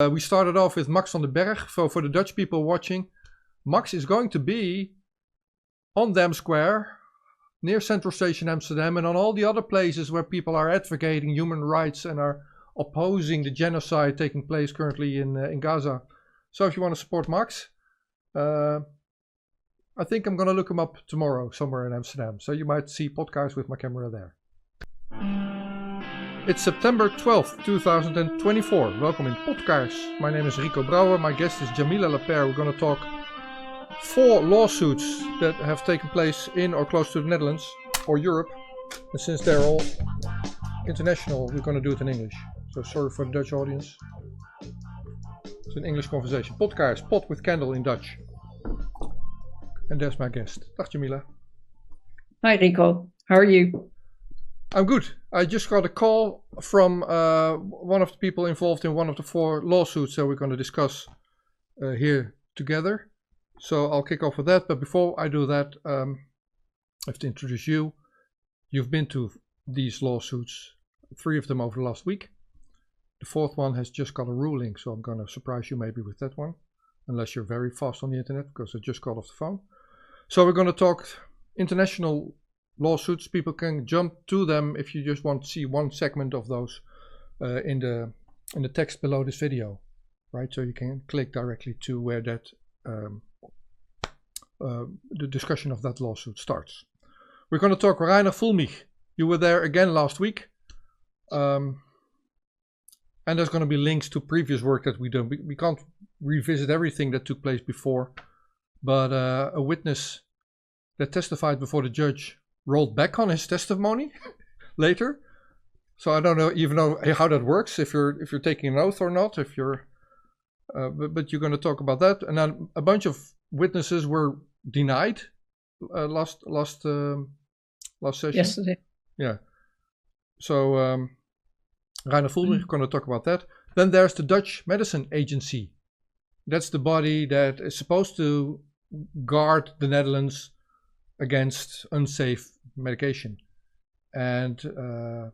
We started off with Max van den Berg. So for the Dutch people watching, Max is going to be on Dam Square, near Central Station Amsterdam, and on all the other places where people are advocating human rights and are opposing the genocide taking place currently in Gaza. So if you want to support Max, I think I'm going to look him up tomorrow somewhere in Amsterdam. So you might see Potkaars with my camera there. It's September 12th, 2024. Welcome in Potkaars. My name is Rico Brouwer. My guest is Jamila Lapere. We're going to talk 4 lawsuits that have taken place in or close to the Netherlands or Europe. And since they're all international, we're going to do it in English. So sorry for the Dutch audience. It's an English conversation. Potkaars, pot with candle in Dutch. And there's my guest. Dag Jamila. Hi Rico, how are you? I'm good. I just got a call from one of the people involved in one of the 4 lawsuits that we're going to discuss here together. So I'll kick off with that. But before I do that, I have to introduce you. You've been to these lawsuits, 3 of them over the last week. The 4th one has just got a ruling, so I'm going to surprise you maybe with that one. Unless you're very fast on the internet, because I just got off the phone. So we're going to talk international lawsuits. People can jump to them if you just want to see one segment of those in the text below this video, right? So you can click directly to where that the discussion of that lawsuit starts. We're going to talk Reiner Fuelmich. You were there again last week, and there's going to be links to previous work that we've done. We can't revisit everything that took place before, but a witness that testified before the judge rolled back on his testimony later. So I don't know even know how that works, if you're taking an oath or not, if you're but you're going to talk about that. And then a bunch of witnesses were denied last session. Yesterday. Yeah. So Reiner Fuelmich, going to talk about that. Then there's the Dutch Medicine Agency. That's the body that is supposed to guard the Netherlands against unsafe medication. And a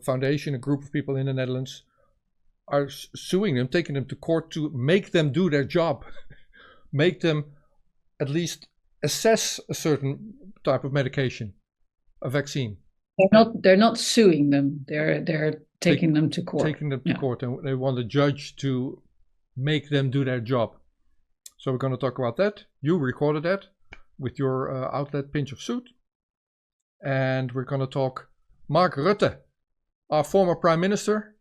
foundation, a group of people in the Netherlands are suing them, taking them to court to make them do their job. Make them at least assess a certain type of medication, a vaccine. They're not suing them. They're taking them to court. Taking them to court, and they want a judge to make them do their job. So we're going to talk about that. You recorded that with your outlet Pinch of Suit. And we're going to talk Mark Rutte, our former Prime Minister,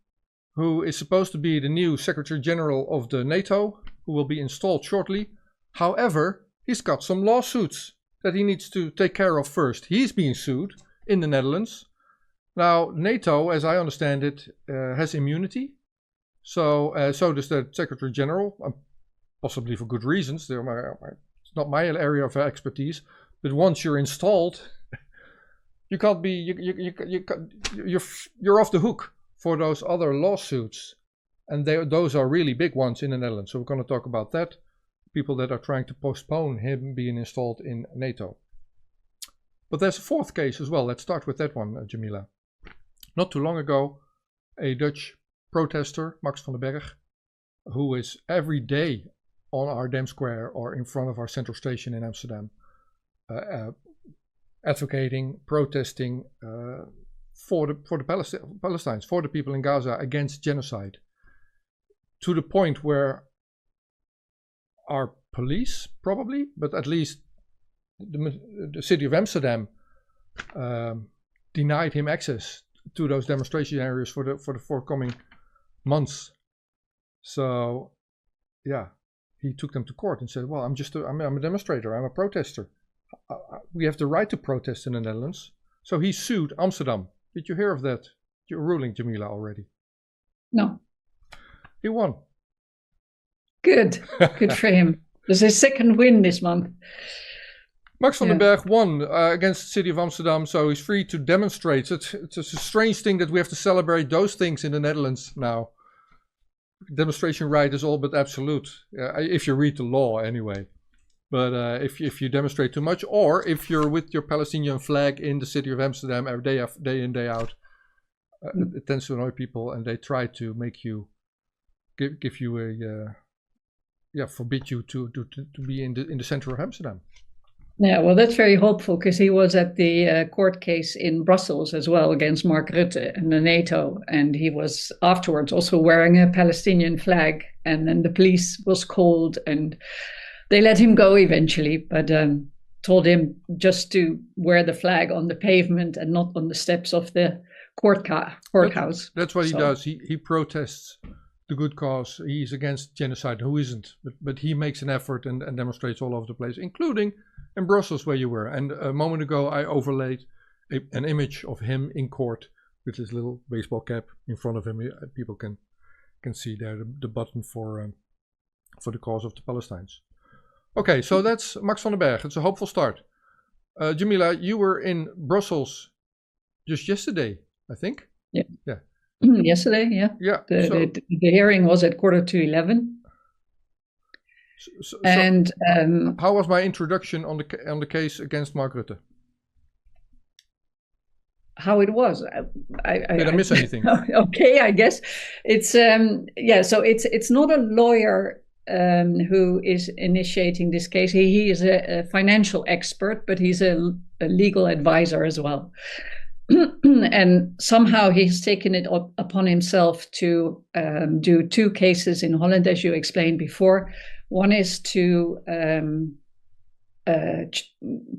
who is supposed to be the new Secretary General of the NATO, who will be installed shortly. However, he's got some lawsuits that he needs to take care of first. He's being sued in the Netherlands. Now, NATO, as I understand it, has immunity. So does the Secretary General, possibly for good reasons. It's not my area of expertise, but once you're installed, you can't be. You're off the hook for those other lawsuits, and those are really big ones in the Netherlands. So we're going to talk about that. People that are trying to postpone him being installed in NATO. But there's a 4th case as well. Let's start with that one, Jamila. Not too long ago, a Dutch protester, Max van den Berg, who is every day on our Dam Square or in front of our central station in Amsterdam, advocating, protesting for the Palestinians, for the people in Gaza, against genocide, to the point where our police, probably, but at least the city of Amsterdam, denied him access to those demonstration areas for the forthcoming months. So, yeah, he took them to court and said, "Well, I'm a demonstrator. I'm a protester. We have the right to protest in the Netherlands." So he sued Amsterdam. Did you hear of that ruling, Jamila, already? No. He won. Good for him. There's his 2nd win this month. Max van den Berg won against the city of Amsterdam, so he's free to demonstrate. It's a strange thing that we have to celebrate those things in the Netherlands now. Demonstration right is all but absolute, if you read the law anyway. But if you demonstrate too much, or if you're with your Palestinian flag in the city of Amsterdam every day in, day out, it tends to annoy people, and they try to make you give you a forbid you to be in the center of Amsterdam. Yeah, well, that's very hopeful because he was at the court case in Brussels as well against Mark Rutte and the NATO, and he was afterwards also wearing a Palestinian flag, and then the police was called and they let him go eventually, but told him just to wear the flag on the pavement and not on the steps of the courthouse. That's what he does. He protests the good cause. He's against genocide. Who isn't? But he makes an effort and demonstrates all over the place, including in Brussels where you were. And a moment ago I overlaid an image of him in court with his little baseball cap in front of him. People can see there the button for the cause of the Palestinians. Okay, so that's Max van den Berg. It's a hopeful start. Jamila, you were in Brussels just yesterday, I think. Yeah. Yeah. Yesterday, yeah. Yeah. The hearing was at 11:45. And how was my introduction on the case against Mark Rutte? How it was? Did I miss anything? Okay, I guess it's So it's not a lawyer who is initiating this case. He is a financial expert, but he's a legal advisor as well. And somehow he's taken it upon himself to do two cases in Holland, as you explained before. One is to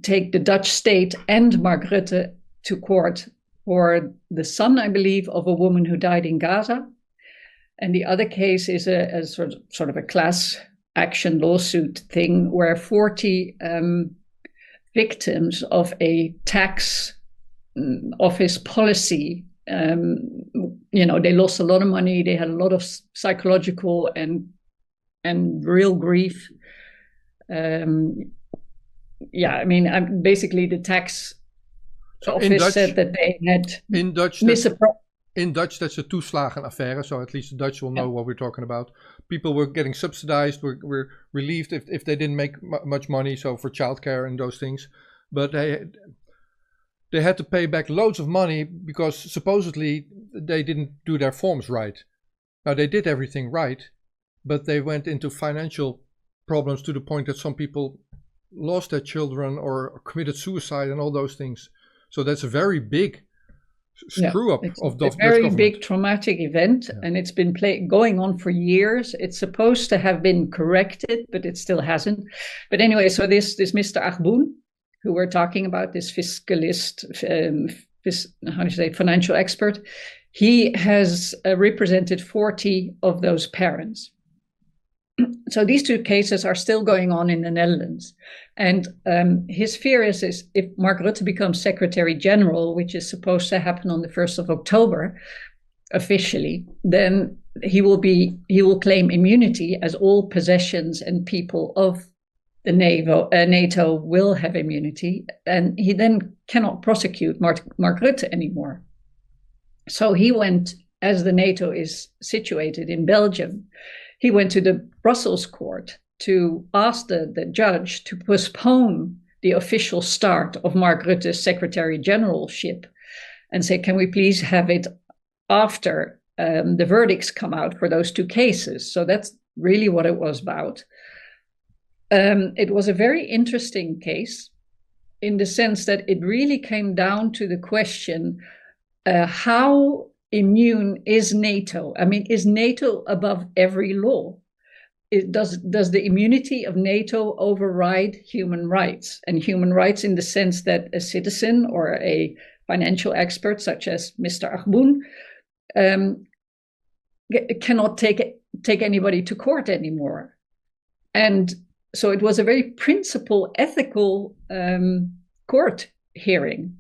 take the Dutch state and Mark Rutte to court for the son, I believe, of a woman who died in Gaza. And the other case is a sort of a class action lawsuit thing where 40 victims of a tax office policy, they lost a lot of money. They had a lot of psychological and real grief. Basically the tax office said that they had in Dutch, that's a toeslagenaffaire, so at least the Dutch will know what we're talking about. People were getting subsidized, were relieved if they didn't make much money, so for childcare and those things. But they had to pay back loads of money because supposedly they didn't do their forms right. Now, they did everything right, but they went into financial problems to the point that some people lost their children or committed suicide and all those things. So that's a very big screw up of the very big traumatic event, and it's been going on for years. It's supposed to have been corrected, but it still hasn't. But anyway, so this Mr. Achboen, who we're talking about, this fiscalist, financial expert, he has represented 40 of those parents. So these two cases are still going on in the Netherlands. And his fear is if Mark Rutte becomes Secretary General, which is supposed to happen on the 1st of October, officially, then he will claim immunity, as all possessions and people of the NATO will have immunity, and he then cannot prosecute Mark Rutte anymore. So he went, as the NATO is situated in Belgium, he went to the Brussels court to ask the judge to postpone the official start of Mark Rutte's Secretary Generalship and say, can we please have it after the verdicts come out for those two cases? So that's really what it was about. It was a very interesting case in the sense that it really came down to the question, how immune is NATO? I mean, is NATO above every law? Does the immunity of NATO override human rights? And human rights in the sense that a citizen or a financial expert such as Mr. Achboen cannot take anybody to court anymore. And so it was a very principled, ethical court hearing.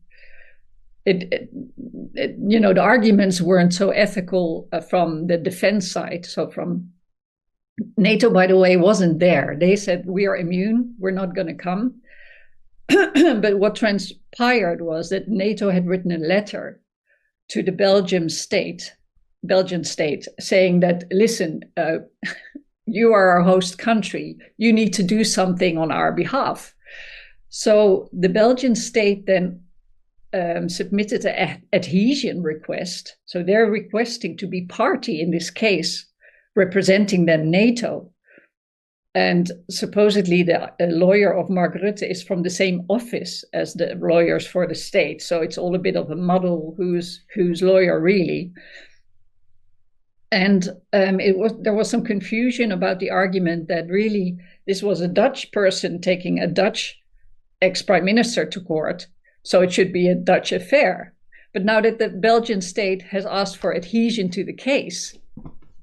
The arguments weren't so ethical from the defense side. So from NATO, by the way, wasn't there. They said, we are immune, we're not going to come. But what transpired was that NATO had written a letter to the Belgian state, saying that, listen, you are our host country, you need to do something on our behalf. So the Belgian state then submitted an adhesion request. So they're requesting to be party in this case representing then NATO. And supposedly the lawyer of Mark Rutte is from the same office as the lawyers for the state. So it's all a bit of a muddle who's lawyer really. And there was some confusion about the argument that really this was a Dutch person taking a Dutch ex-prime minister to court, so it should be a Dutch affair. But now that the Belgian state has asked for adhesion to the case,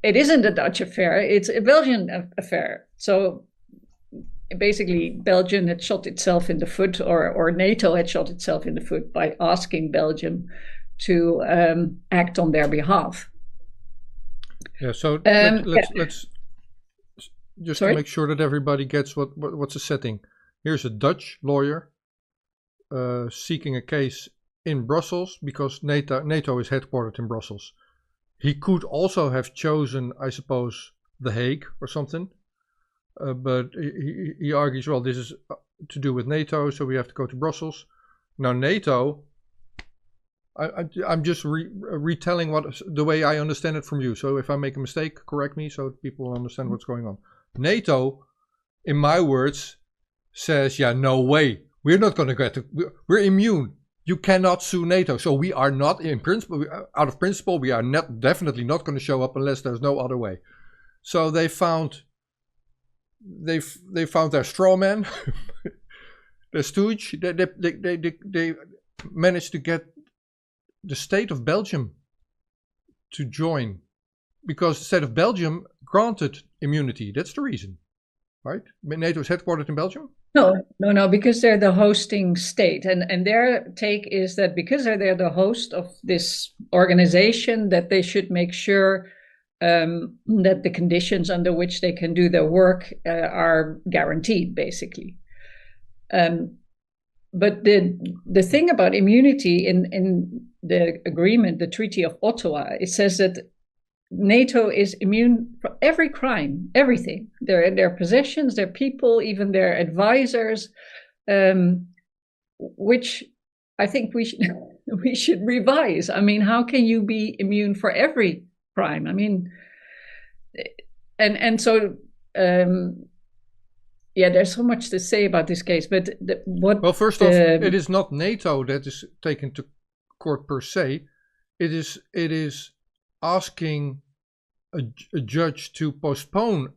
it isn't a Dutch affair, it's a Belgian affair. So basically, Belgium had shot itself in the foot, or NATO had shot itself in the foot by asking Belgium to act on their behalf. Yeah, so let's just to make sure that everybody gets what's the setting. Here's a Dutch lawyer seeking a case in Brussels because NATO is headquartered in Brussels. He could also have chosen, I suppose, The Hague or something. But he argues, well, this is to do with NATO, so we have to go to Brussels. Now, NATO, I'm just retelling the way I understand it from you. So if I make a mistake, correct me so people understand what's going on. NATO, in my words, says, yeah, no way. We're not going to get we're immune. You cannot sue NATO. So we are not, in principle, out of principle, we are definitely not going to show up unless there's no other way. So they found their straw man, their stooge. They managed to get the state of Belgium to join because the state of Belgium granted immunity. That's the reason, right? NATO is headquartered in Belgium? No, because they're the hosting state. And their take is that because they're the host of this organization, that they should make sure that the conditions under which they can do their work are guaranteed, basically. But the thing about immunity in the agreement, the Treaty of Ottawa, it says that NATO is immune from every crime, everything. Their possessions, their people, even their advisors, which I think we should revise. I mean, how can you be immune for every crime? I mean, and so yeah, there's so much to say about this case. But well, first off, it is not NATO that is taken to court per se. It is asking a judge to postpone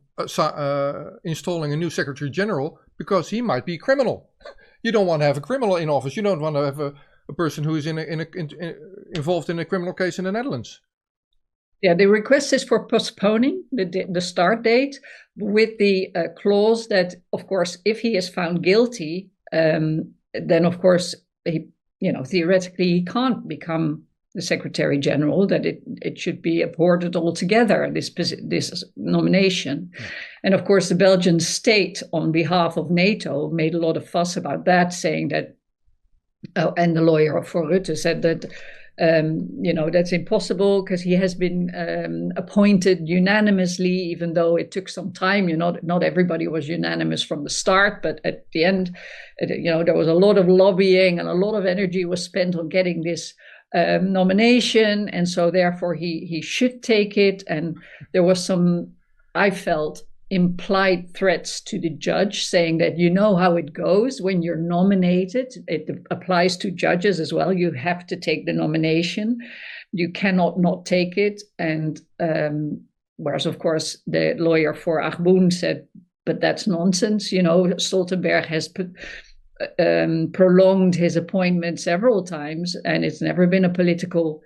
installing a new Secretary General because he might be a criminal. You don't want to have a criminal in office. You don't want to have a person who is involved in a criminal case in the Netherlands. Yeah, the request is for postponing the start date with the clause that, of course, if he is found guilty, then of course he, theoretically he can't become the Secretary General. That it should be aborted altogether. This nomination, and of course the Belgian state, on behalf of NATO, made a lot of fuss about that, saying that, and the lawyer for Rutte said that. That's impossible because he has been appointed unanimously, even though it took some time. Not everybody was unanimous from the start, but at the end, there was a lot of lobbying and a lot of energy was spent on getting this nomination, and so therefore he should take it. And there was some, I felt, implied threats to the judge, saying that how it goes when you're nominated. It applies to judges as well. You have to take the nomination. You cannot not take it. And whereas, of course, the lawyer for Achboen said, but that's nonsense. Stoltenberg has prolonged his appointment several times, and it's never been a political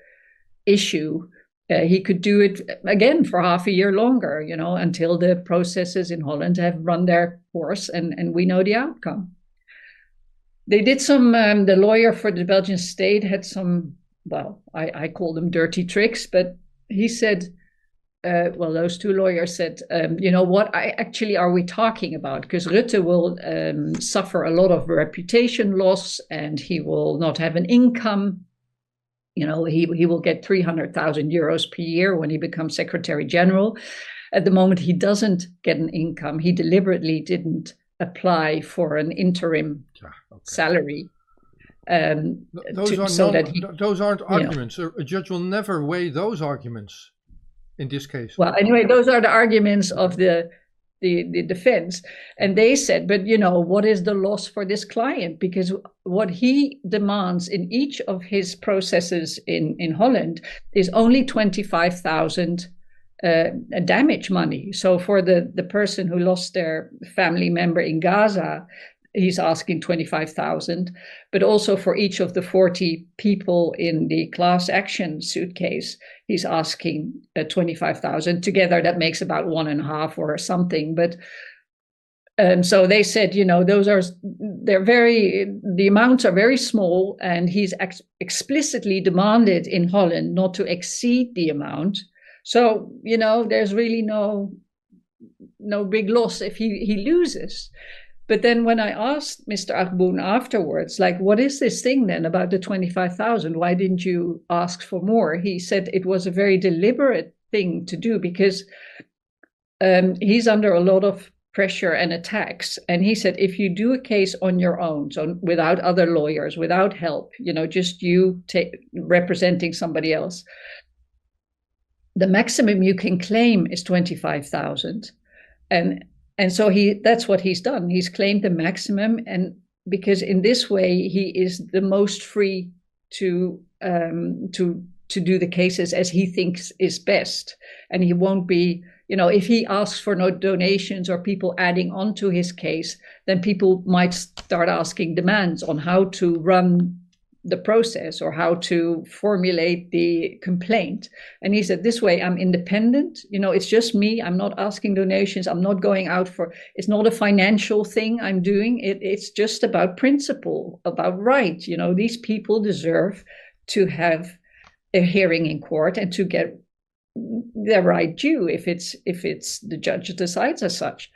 issue. He could do it again for half a year longer, until the processes in Holland have run their course and we know the outcome. They did some, the lawyer for the Belgian state had some, well, I call them dirty tricks, but he said, those two lawyers said, what actually are we talking about? Because Rutte will suffer a lot of reputation loss and he will not have an income. He will get 300,000 euros per year when he becomes Secretary General. At the moment, he doesn't get an income. He deliberately didn't apply for an interim salary. Those aren't arguments. A judge will never weigh those arguments. in this case? Well, anyway, those are the arguments of the defense. And they said, but what is the loss for this client? Because what he demands in each of his processes in Holland is only 25,000 damage money. So for the person who lost their family member in Gaza, he's asking 25,000, but also for each of the 40 people in the class action suit case, he's asking 25,000. Together, that makes about 1.5 or something. But so they said, the amounts are very small, and he's explicitly demanded in Holland not to exceed the amount. So, there's really no big loss if he loses. But then when I asked Mr. Achboen afterwards, what is this thing then about the 25,000? Why didn't you ask for more? He said it was a very deliberate thing to do because he's under a lot of pressure and attacks. And he said, if you do a case on your own, so without other lawyers, without help, just you representing somebody else, the maximum you can claim is 25,000. And so that's what he's done. He's claimed the maximum, and because in this way he is the most free to do the cases as he thinks is best. And he won't be, if he asks for no donations or people adding on to his case, then people might start asking demands on how to run the process or how to formulate the complaint. And he said, this way I'm independent, it's just me, I'm not asking donations, I'm not going out it's not a financial thing I'm doing, it's just about principle, about right. These people deserve to have a hearing in court and to get their right due if it's the judge decides as such.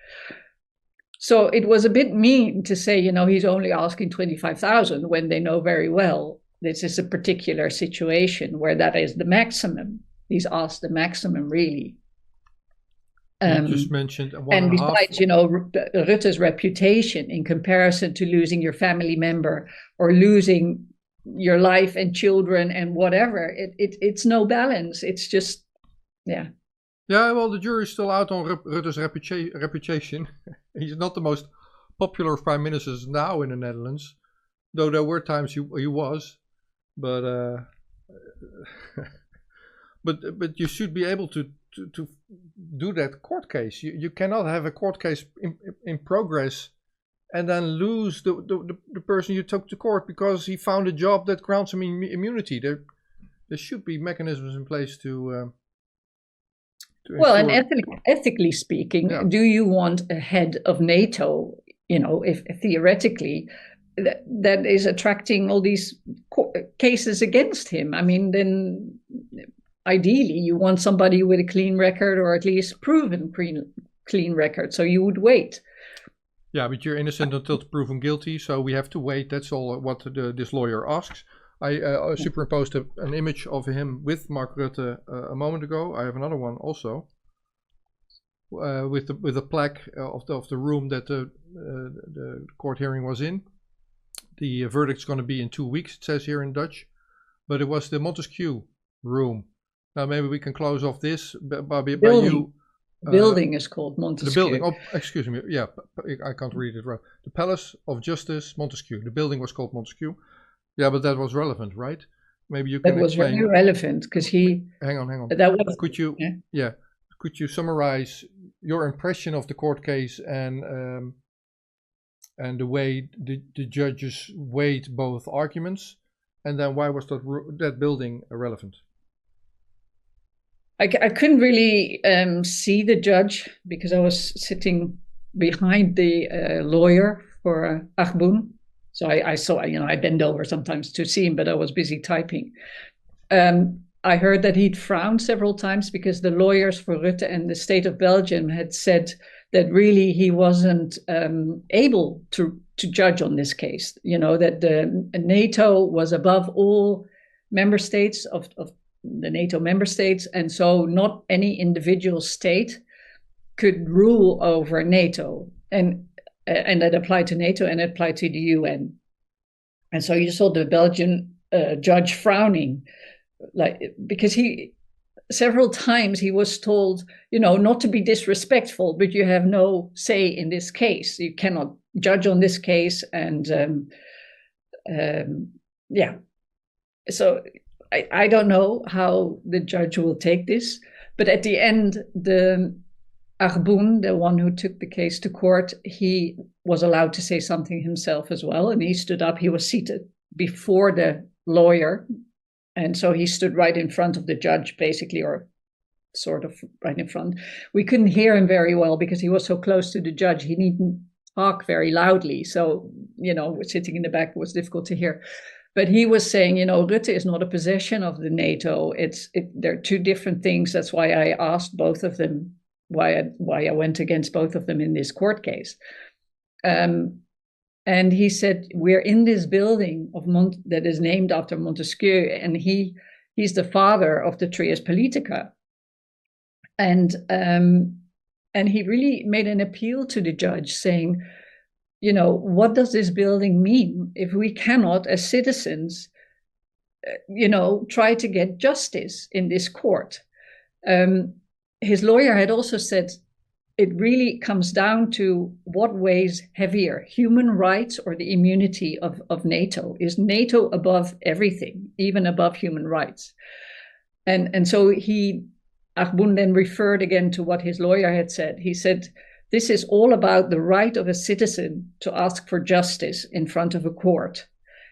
So it was a bit mean to say, he's only asking 25,000 when they know very well this is a particular situation where that is the maximum. He's asked the maximum, really. You just mentioned 1.5. And besides, Rutte's reputation in comparison to losing your family member or losing your life and children and whatever, it's no balance. It's just, yeah. Yeah, well, the jury's still out on Rutte's reputation. He's not the most popular prime minister now in the Netherlands, though there were times he was. But but you should be able to do that court case. You cannot have a court case in progress and then lose the person you took to court because he found a job that grants him immunity. There should be mechanisms in place to well, and ethically speaking, yeah. Do you want a head of NATO, if theoretically that is attracting all these cases against him? I mean, then ideally you want somebody with a clean record or at least proven clean record. So you would wait. Yeah, but you're innocent until proven guilty. So we have to wait. That's all what this lawyer asks. I superimposed an image of him with Mark Rutte a moment ago. I have another one also with the plaque of the room that the court hearing was in. The verdict's going to be in 2 weeks, it says here in Dutch. But it was the Montesquieu room. Now maybe we can close off this by you. Building is called Montesquieu. The building, oh, excuse me, yeah, I can't read it right. The Palace of Justice, Montesquieu. The building was called Montesquieu. Yeah, but that was relevant, right? Maybe you can explain. That was very relevant because he... Hang on. That was... Could you summarize your impression of the court case and the way the judges weighed both arguments, and then why was that building relevant? I couldn't really see the judge because I was sitting behind the lawyer for Achboen. So I saw, I bend over sometimes to see him, but I was busy typing. I heard that he'd frowned several times because the lawyers for Rutte and the state of Belgium had said that really he wasn't able to judge on this case. That the NATO was above all member states of the NATO member states, and so not any individual state could rule over NATO, and that applied to NATO and it applied to the UN. And so you saw the Belgian judge frowning, because he several times he was told, not to be disrespectful, but you have no say in this case. You cannot judge on this case. And so I don't know how the judge will take this. But at the end, the Arboen, the one who took the case to court, he was allowed to say something himself as well. And he stood up. He was seated before the lawyer. And so he stood right in front of the judge, basically, or sort of right in front. We couldn't hear him very well because he was so close to the judge. He needn't talk very loudly. So, sitting in the back was difficult to hear. But he was saying, Rutte is not a possession of the NATO. They're two different things. That's why I asked both of them, why I went against both of them in this court case. And he said, we're in this building that is named after Montesquieu, and he's the father of the Trias Politica. And he really made an appeal to the judge saying, what does this building mean if we cannot, as citizens, try to get justice in this court? His lawyer had also said, it really comes down to what weighs heavier, human rights or the immunity of NATO. Is NATO above everything, even above human rights? And so Arboen then referred again to what his lawyer had said. He said, this is all about the right of a citizen to ask for justice in front of a court.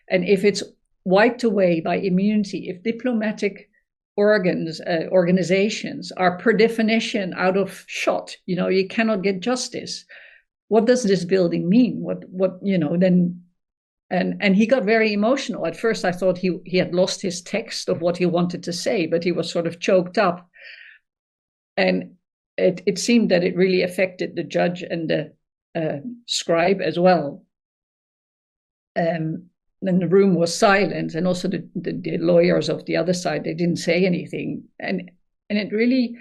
And if it's wiped away by immunity, if diplomatic organizations are per definition out of shot, you cannot get justice. What does this building mean? Then, and he got very emotional. At first I thought he had lost his text of what he wanted to say, but he was sort of choked up. And it seemed that it really affected the judge and the scribe as well. Then the room was silent, and also the lawyers of the other side, they didn't say anything. And it really,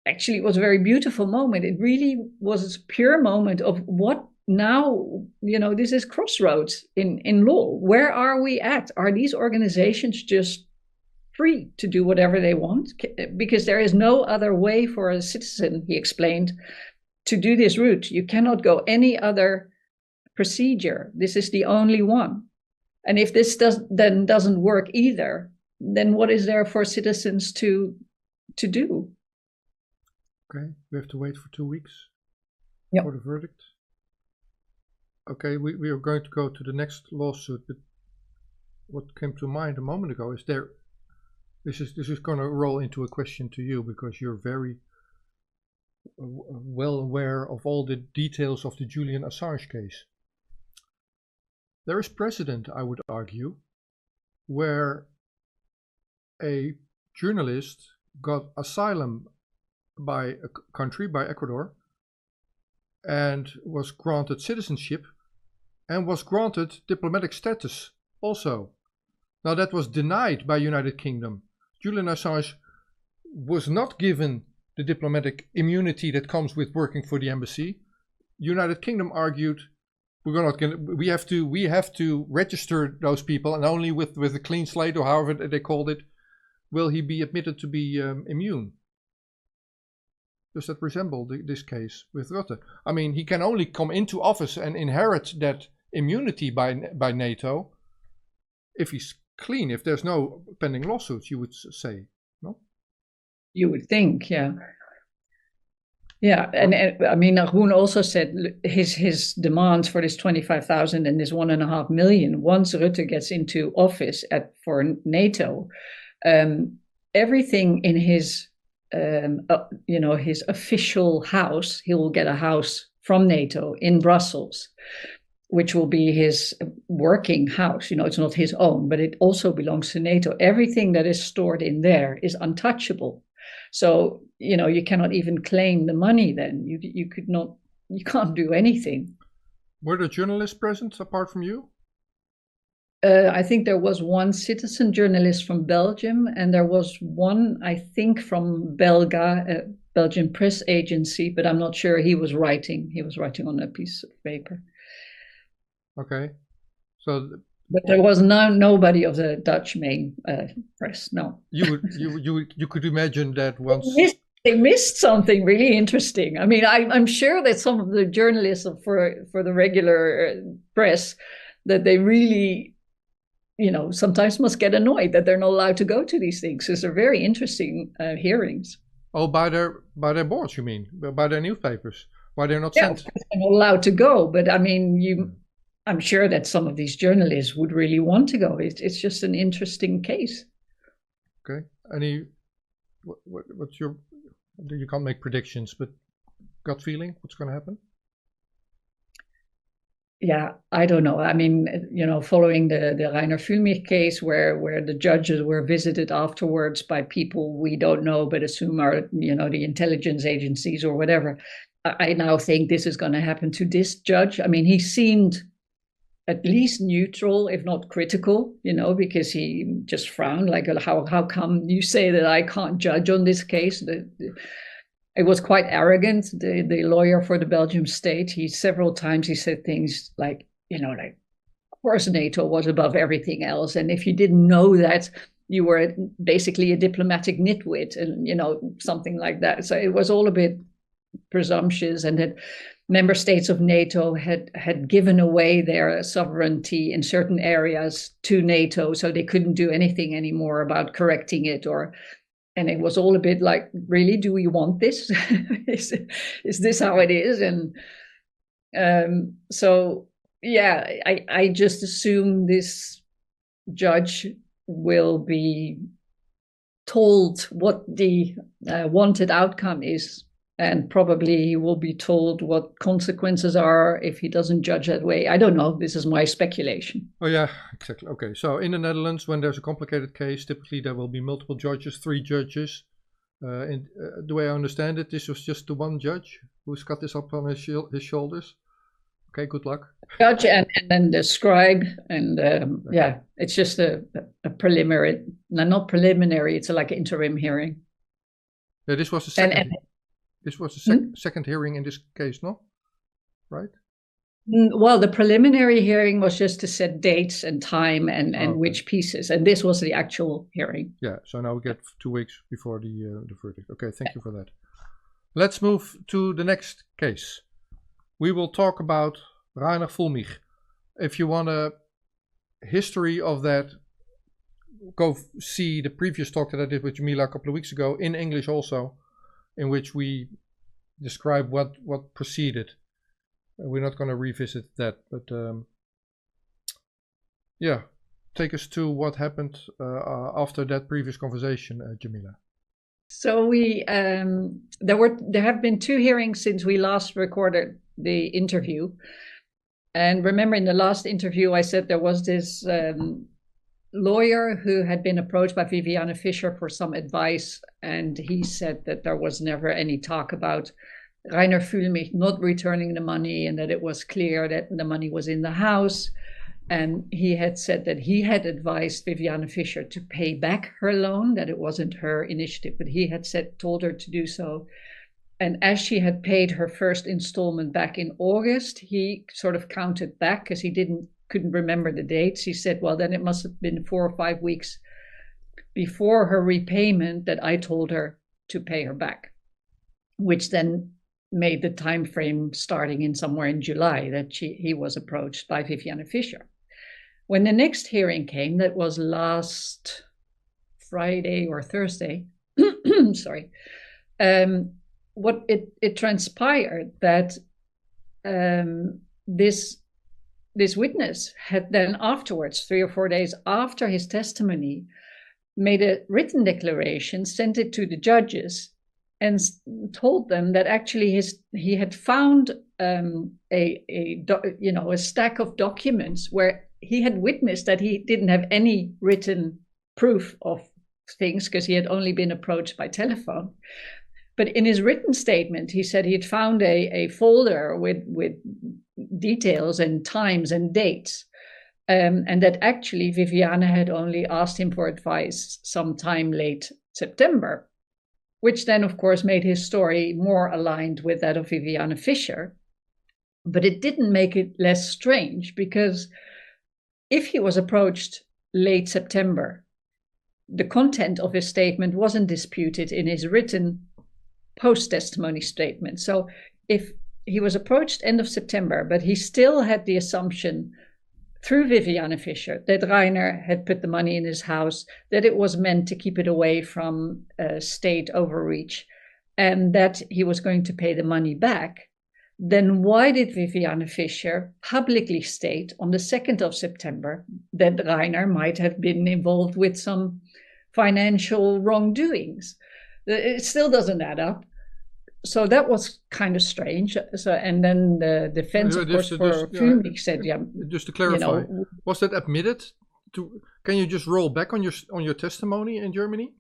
actually, it was a very beautiful moment. It really was a pure moment of what now, this is crossroads in law. Where are we at? Are these organizations just free to do whatever they want? Because there is no other way for a citizen, he explained, to do this route. You cannot go any other procedure. This is the only one. And if this doesn't work either, then what is there for citizens to do? Okay, we have to wait for 2 weeks for the verdict. Okay, we are going to go to the next lawsuit, but what came to mind a moment ago is this is going to roll into a question to you, because you're very well aware of all the details of the Julian Assange case. There is precedent, I would argue, where a journalist got asylum by a country, by Ecuador, and was granted citizenship and was granted diplomatic status also. Now that was denied by United Kingdom. Julian Assange was not given the diplomatic immunity that comes with working for the embassy. United Kingdom argued, we have to register those people, and only with a clean slate, or however they called it, will he be admitted to be immune. Does that resemble this case with Rutte? I mean, he can only come into office and inherit that immunity by NATO if he's clean, if there's no pending lawsuits, you would say, no? You would think, yeah. Yeah, and I mean, Arboen also said his demands for this 25,000 and this 1.5 million, once Rutte gets into office for NATO, everything in his, his official house, he will get a house from NATO in Brussels, which will be his working house. It's not his own, but it also belongs to NATO. Everything that is stored in there is untouchable. So, you cannot even claim the money then. You can't do anything. Were there journalists present apart from you? I think there was one citizen journalist from Belgium, and there was one, I think, from Belga, a Belgian press agency, but I'm not sure. He was writing on a piece of paper. Okay. So But there was nobody of the Dutch main press. No. You could imagine that once They missed something really interesting. I mean, I'm sure that some of the journalists for the regular press, that they really, sometimes must get annoyed that they're not allowed to go to these things, because they're very interesting hearings. Oh, by their boards, you mean? By their newspapers? Why they're not sent? They're not allowed to go, but I mean, I'm sure that some of these journalists would really want to go. It's just an interesting case. Okay. What's your? You can't make predictions, but gut feeling, what's going to happen? Yeah, I don't know. I mean, following the Reiner Fuelmich case, where the judges were visited afterwards by people we don't know but assume are, the intelligence agencies or whatever. I now think this is going to happen to this judge. I mean, he seemed at least neutral, if not critical, because he just frowned, like, how come you say that I can't judge on this case? It was quite arrogant. The lawyer for the Belgian state, several times he said things like, of course NATO was above everything else, and if you didn't know that, you were basically a diplomatic nitwit, and something like that. So it was all a bit presumptuous, and that member states of NATO had given away their sovereignty in certain areas to NATO, so they couldn't do anything anymore about correcting it, and it was all a bit like, really, do we want this? Is this how it is? And so, yeah, I just assume this judge will be told what the wanted outcome is, and probably he will be told what consequences are if he doesn't judge that way. I don't know. This is my speculation. Oh, yeah, exactly. Okay, so in the Netherlands, when there's a complicated case, typically there will be multiple judges, 3 judges. The way I understand it, this was just the one judge who's got this up on his shoulders. Okay, good luck. Judge and then the scribe, and yeah, it's just a preliminary, not preliminary, it's like an interim hearing. Yeah, this was the second. This was the second hearing in this case, no? Right? Well, the preliminary hearing was just to set dates and time and okay, which pieces, and this was the actual hearing. Yeah, so now we get 2 weeks before the verdict. Okay, thank you for that. Let's move to the next case. We will talk about Reiner Fuelmich. If you want a history of that, go see the previous talk that I did with Jamila a couple of weeks ago, in English also, in which we describe what preceded. We're not going to revisit that, but yeah, take us to what happened after that previous conversation, Jamila. So there have been 2 hearings since we last recorded the interview, and remember, in the last interview I said there was this lawyer who had been approached by Viviane Fischer for some advice, and he said that there was never any talk about Reiner Fuelmich not returning the money, and that it was clear that the money was in the house. And he had said that he had advised Viviane Fischer to pay back her loan, that it wasn't her initiative, but he had told her to do so. And as she had paid her first installment back in August, he sort of counted back because he couldn't remember the dates. He said, well, then it must have been 4 or 5 weeks before her repayment that I told her to pay her back, which then made the time frame starting in somewhere in July that he was approached by Viviane Fischer. When the next hearing came, that was last Friday or Thursday, sorry, what it transpired that this witness had then afterwards, 3 or 4 days after his testimony, made a written declaration, sent it to the judges, and told them that actually he had found a stack of documents where he had witnessed that he didn't have any written proof of things because he had only been approached by telephone. But in his written statement, he said he had found a folder with details and times and dates, and that actually Viviane had only asked him for advice sometime late September, which then, of course, made his story more aligned with that of Viviane Fischer. But it didn't make it less strange, because if he was approached late September, the content of his statement wasn't disputed in his written post-testimony statement. So if he was approached end of September, but he still had the assumption through Viviane Fischer that Reiner had put the money in his house, that it was meant to keep it away from state overreach, and that he was going to pay the money back, then why did Viviane Fischer publicly state on the 2nd of September that Reiner might have been involved with some financial wrongdoings? It still doesn't add up. So that was kind of strange. So, and then the defense, of course, for Fuellmich said, "Yeah." Just to clarify, was that admitted? Can you just roll back on your testimony in Germany?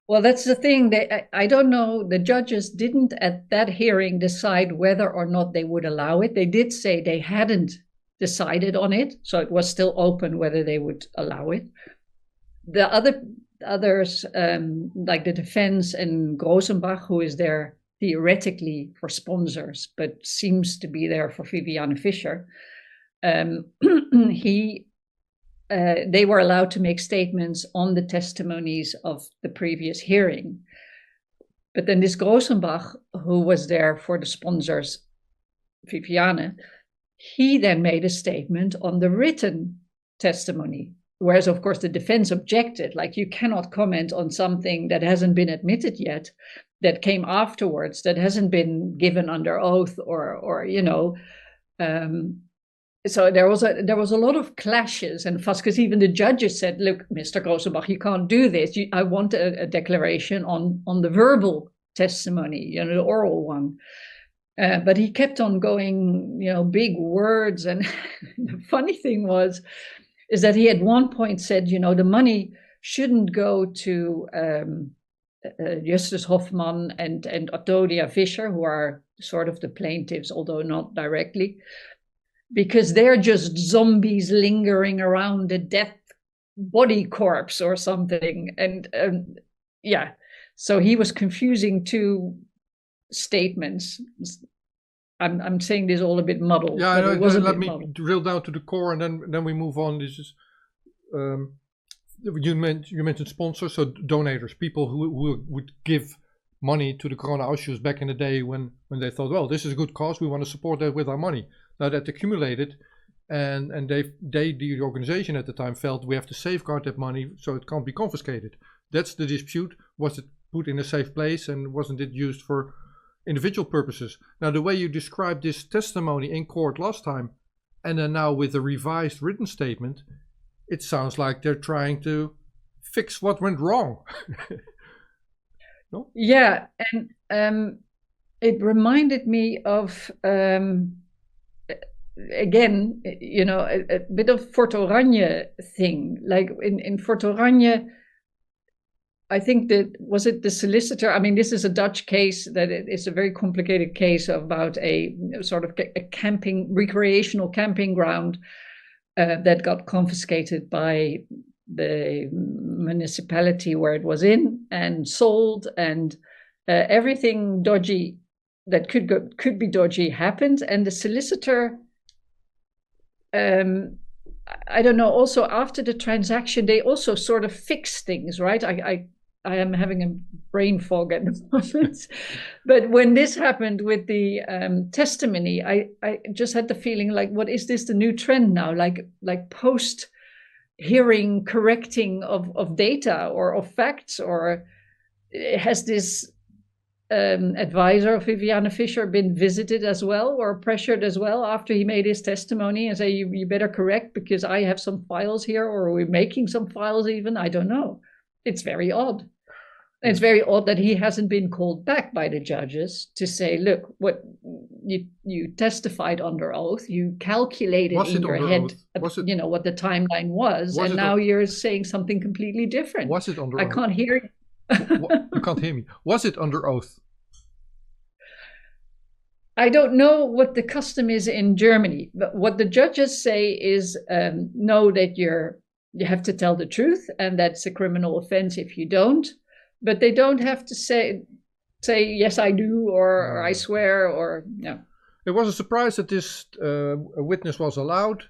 Well, that's the thing. I don't know. The judges didn't at that hearing decide whether or not they would allow it. They did say they hadn't decided on it, so it was still open whether they would allow it. The others, like the defense and Grossenbach, who is there theoretically for sponsors, but seems to be there for Viviane Fischer, they were allowed to make statements on the testimonies of the previous hearing. But then this Grossenbach, who was there for the sponsors, Viviane, he then made a statement on the written testimony. Whereas, of course, the defense objected, like, you cannot comment on something that hasn't been admitted yet, that came afterwards, that hasn't been given under oath, or you know. So there was a lot of clashes and fuss, because even the judges said, "Look, Mr. Grossenbach, you can't do this. I want a declaration on the verbal testimony, you know, the oral one." But he kept on going, you know, big words. And the funny thing is that he at one point said, you know, the money shouldn't go to Justus Hoffmann and Ottodia Fischer, who are sort of the plaintiffs, although not directly, because they're just zombies lingering around a death body corpse or something. And yeah, so he was confusing two statements. I'm saying this all a bit muddled. Yeah, no, let me drill down to the core, and then we move on. This is you mentioned sponsors, so donators, people who would give money to the Corona Ausschuss back in the day when they thought, well, this is a good cause, we want to support that with our money. Now that accumulated, and the organization at the time felt we have to safeguard that money so it can't be confiscated. That's the dispute. Was it put in a safe place, and wasn't it used for individual purposes? Now, the way you described this testimony in court last time, and then now with a revised written statement, it sounds like they're trying to fix what went wrong. No? Yeah, and it reminded me of again, you know, a bit of Fort Oranje thing. Like in Fort Oranje, I think that, was it the solicitor? I mean, this is a Dutch case, that it's a very complicated case about a sort of a recreational camping ground that got confiscated by the municipality where it was in and sold, and everything dodgy that could be dodgy happened. And the solicitor, I don't know, also after the transaction, they also sort of fix things, right? I am having a brain fog at the moment. But when this happened with the testimony, I just had the feeling like, what is this, the new trend now? Like post-hearing correcting of data or of facts? Or has this advisor of Viviane Fischer been visited as well, or pressured as well after he made his testimony and say, you better correct because I have some files here, or we're making some files even? I don't know. It's very odd. It's very odd that he hasn't been called back by the judges to say, look, what you testified under oath, you calculated in your head, you know, what the timeline was, and now you're saying something completely different. Was it under oath? I can't hear you. You can't hear me. Was it under oath? I don't know what the custom is in Germany, but what the judges say is no, that you have to tell the truth, and that's a criminal offense if you don't. But they don't have to say yes, I do, or I swear, or no. It was a surprise that this witness was allowed.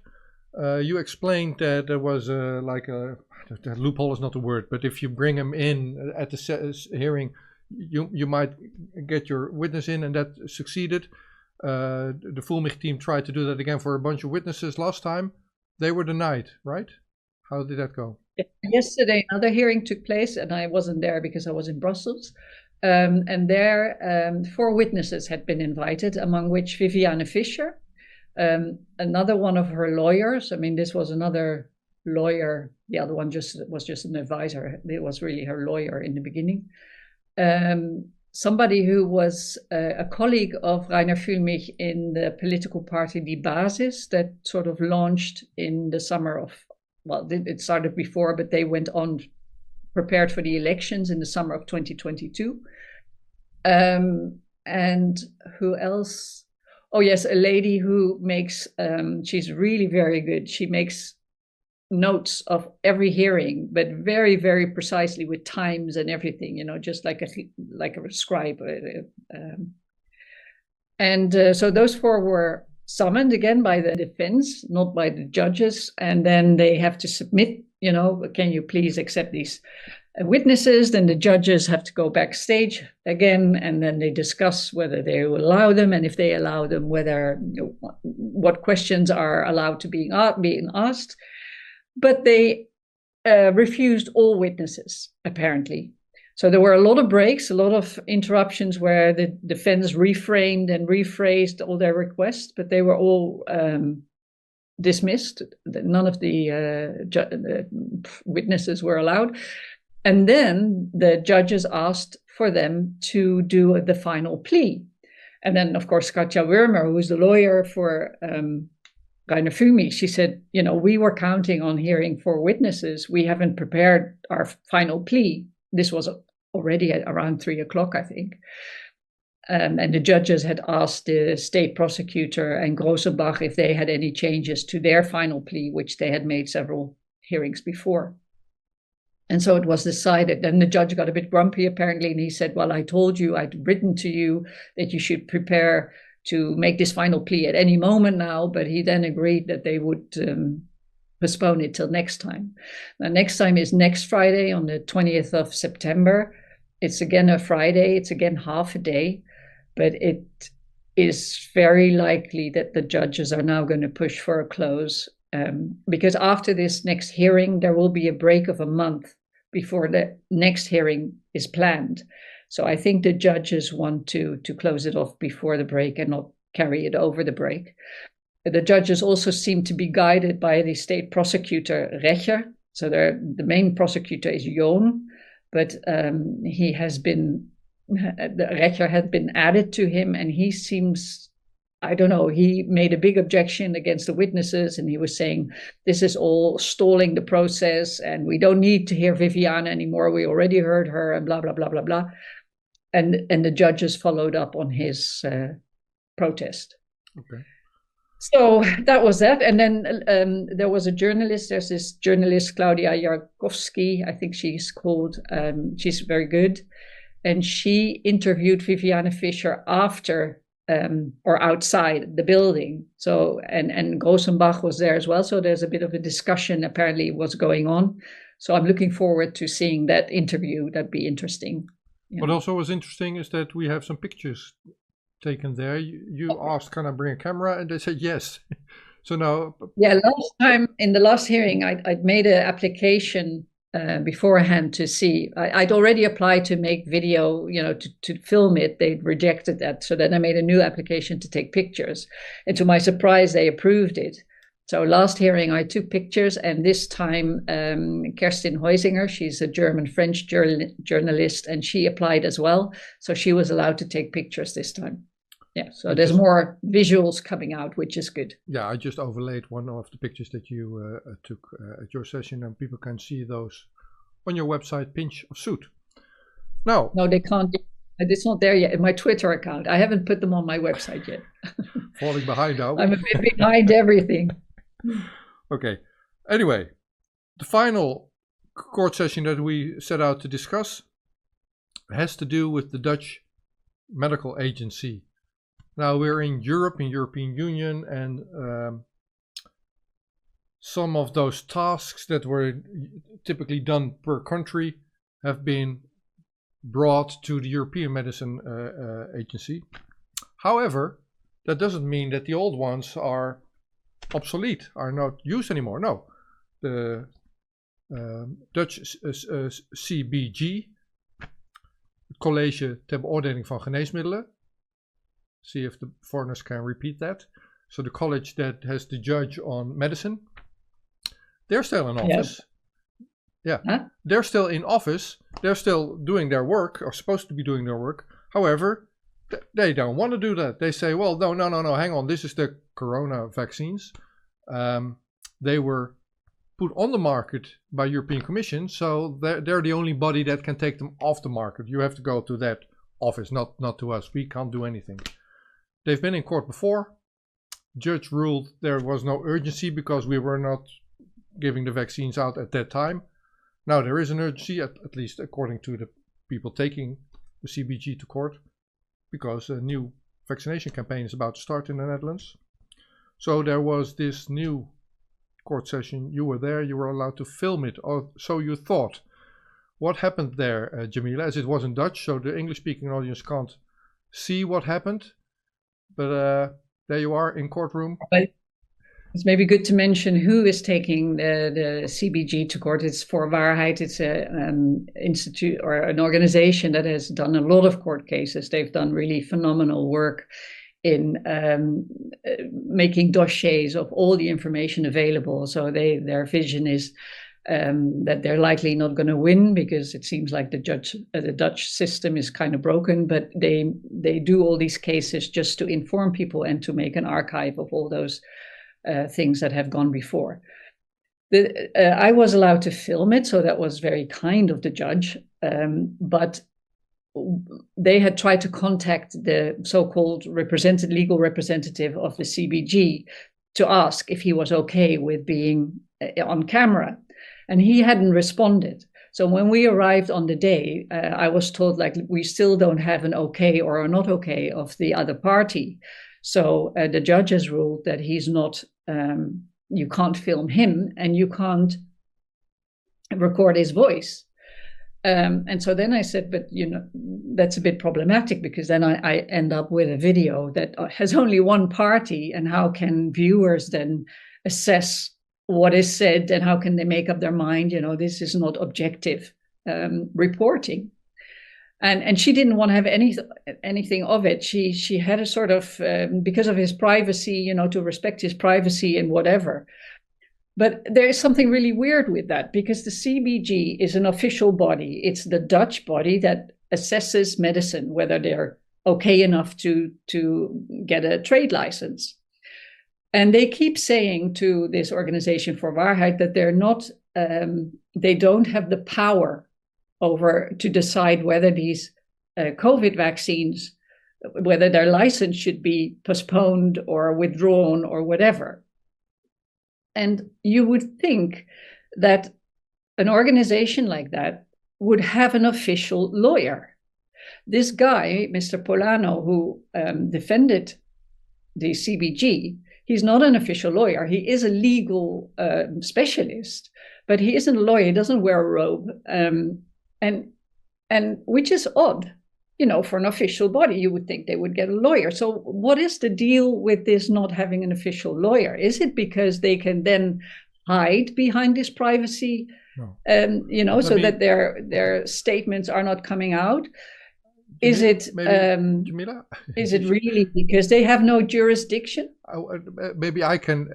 you explained that there was the loophole is not the word, but if you bring him in at the hearing, you might get your witness in, and that succeeded. The Fuellmich team tried to do that again for a bunch of witnesses last time. They were denied, right? How did that go? Yesterday, another hearing took place, and I wasn't there because I was in Brussels. And there, 4 witnesses had been invited, among which Viviane Fischer, another one of her lawyers. I mean, this was another lawyer. The other one was just an advisor. It was really her lawyer in the beginning. Somebody who was a colleague of Reiner Fuelmich in the political party Die Basis that sort of launched in the summer of, well, it started before, but they went on, prepared for the elections in the summer of 2022. And who else? Oh yes, a lady who makes, she's really very good. She makes notes of every hearing, but very, very precisely with times and everything, you know, just like a scribe. So those 4 were summoned again by the defense, not by the judges, and then they have to submit, you know, can you please accept these witnesses? Then the judges have to go backstage again, and then they discuss whether they will allow them, and if they allow them, whether, you know, what questions are allowed to being asked. But they refused all witnesses, apparently. So there were a lot of breaks, a lot of interruptions where the defense reframed and rephrased all their requests, but they were all dismissed. None of the witnesses were allowed. And then the judges asked for them to do the final plea. And then, of course, Katja Wurmer, who is the lawyer for Reiner Fuelmich, she said, you know, we were counting on hearing 4 witnesses. We haven't prepared our final plea. This was already at around 3 o'clock, I think. And the judges had asked the state prosecutor and Grossenbach if they had any changes to their final plea, which they had made several hearings before. And so it was decided. Then the judge got a bit grumpy, apparently, and he said, well, I told you, I'd written to you that you should prepare to make this final plea at any moment now, but he then agreed that they would postpone it till next time. Now, next time is next Friday on the 20th of September. It's again a Friday, it's again half a day, but it is very likely that the judges are now going to push for a close, because after this next hearing, there will be a break of a month before the next hearing is planned. So I think the judges want to close it off before the break and not carry it over the break. The judges also seem to be guided by the state prosecutor, Recher. So the main prosecutor is Joon, but he has been, Recher had been added to him, and he seems, I don't know, he made a big objection against the witnesses, and he was saying, this is all stalling the process, and we don't need to hear Viviane anymore. We already heard her, and blah, blah, blah, blah, blah. And the judges followed up on his protest. Okay. So that was that. And then there was a journalist. There's this journalist, Claudia Jarkowski, I think she's called. She's very good. And she interviewed Viviane Fischer after or outside the building. So, and Grossenbach was there as well. So there's a bit of a discussion apparently what's going on. So I'm looking forward to seeing that interview. That'd be interesting. Yeah. What also was interesting is that we have some pictures taken there. You asked, can I bring a camera? And they said yes. So now... Yeah, last time, in the last hearing, I'd made an application beforehand to see. I'd already applied to make video, you know, to film it. They'd rejected that. So then I made a new application to take pictures. And to my surprise, they approved it. So last hearing, I took pictures, and this time Kerstin Heusinger, she's a German-French journalist, and she applied as well. So she was allowed to take pictures this time. Yeah, so there's more visuals coming out, which is good. Yeah, I just overlaid one of the pictures that you took at your session, and people can see those on your website, Pinch of Soot. Now, no, they can't. It's not there yet in my Twitter account. I haven't put them on my website yet. Falling behind now. I'm a bit behind everything. Okay. Anyway, the final court session that we set out to discuss has to do with the Dutch Medical Agency. Now we're in Europe, in European Union, and some of those tasks that were typically done per country have been brought to the European Medicine Agency. However, that doesn't mean that the old ones are obsolete, are not used anymore. No, the Dutch CBG, College ter Beoordeling van Geneesmiddelen. See if the foreigners can repeat that. So the college that has the judge on medicine, they're still in office. Yeah, huh? They're still in office. They're still doing their work, or supposed to be doing their work. However, they don't want to do that. They say, well, no, hang on. This is the corona vaccines. They were put on the market by European Commission, so they're the only body that can take them off the market. You have to go to that office, not to us. We can't do anything. They've been in court before. Judge ruled there was no urgency because we were not giving the vaccines out at that time. Now there is an urgency, at least according to the people taking the CBG to court, because a new vaccination campaign is about to start in the Netherlands. So there was this new court session. You were there, you were allowed to film it, or so you thought. What happened there, Jamila? As it was in Dutch, so the English-speaking audience can't see what happened. But there you are in courtroom. It's maybe good to mention who is taking the CBG to court. It's For Waarheid. It's an institute or an organization that has done a lot of court cases. They've done really phenomenal work in making dossiers of all the information available. So their vision is that they're likely not going to win because it seems like the Dutch system is kind of broken. But they do all these cases just to inform people and to make an archive of all those things that have gone before. I was allowed to film it, so that was very kind of the judge. But they had tried to contact the so-called legal representative of the CBG to ask if he was okay with being on camera, and he hadn't responded. So when we arrived on the day, I was told, like, we still don't have an okay or a not okay of the other party. So the judge has ruled that he's not, you can't film him and you can't record his voice. And so then I said, but that's a bit problematic because then I end up with a video that has only one party, and how can viewers then assess what is said and how can they make up their mind? This is not objective reporting. And she didn't want to have anything of it. She had a sort of, because of his privacy, to respect his privacy and whatever. But there is something really weird with that, because the CBG is an official body. It's the Dutch body that assesses medicine, whether they're okay enough to get a trade license. And they keep saying to this organization For Waarheid that they're not, they don't have the power to decide whether these COVID vaccines, whether their license should be postponed or withdrawn or whatever. And you would think that an organization like that would have an official lawyer. This guy, Mr. Polano, who defended the CBG, he's not an official lawyer. He is a legal specialist, but he isn't a lawyer. He doesn't wear a robe. And which is odd, for an official body. You would think they would get a lawyer. So what is the deal with this not having an official lawyer? Is it because they can then hide behind this privacy, that their statements are not coming out? Is it Jamila? Is it really because they have no jurisdiction? Maybe I can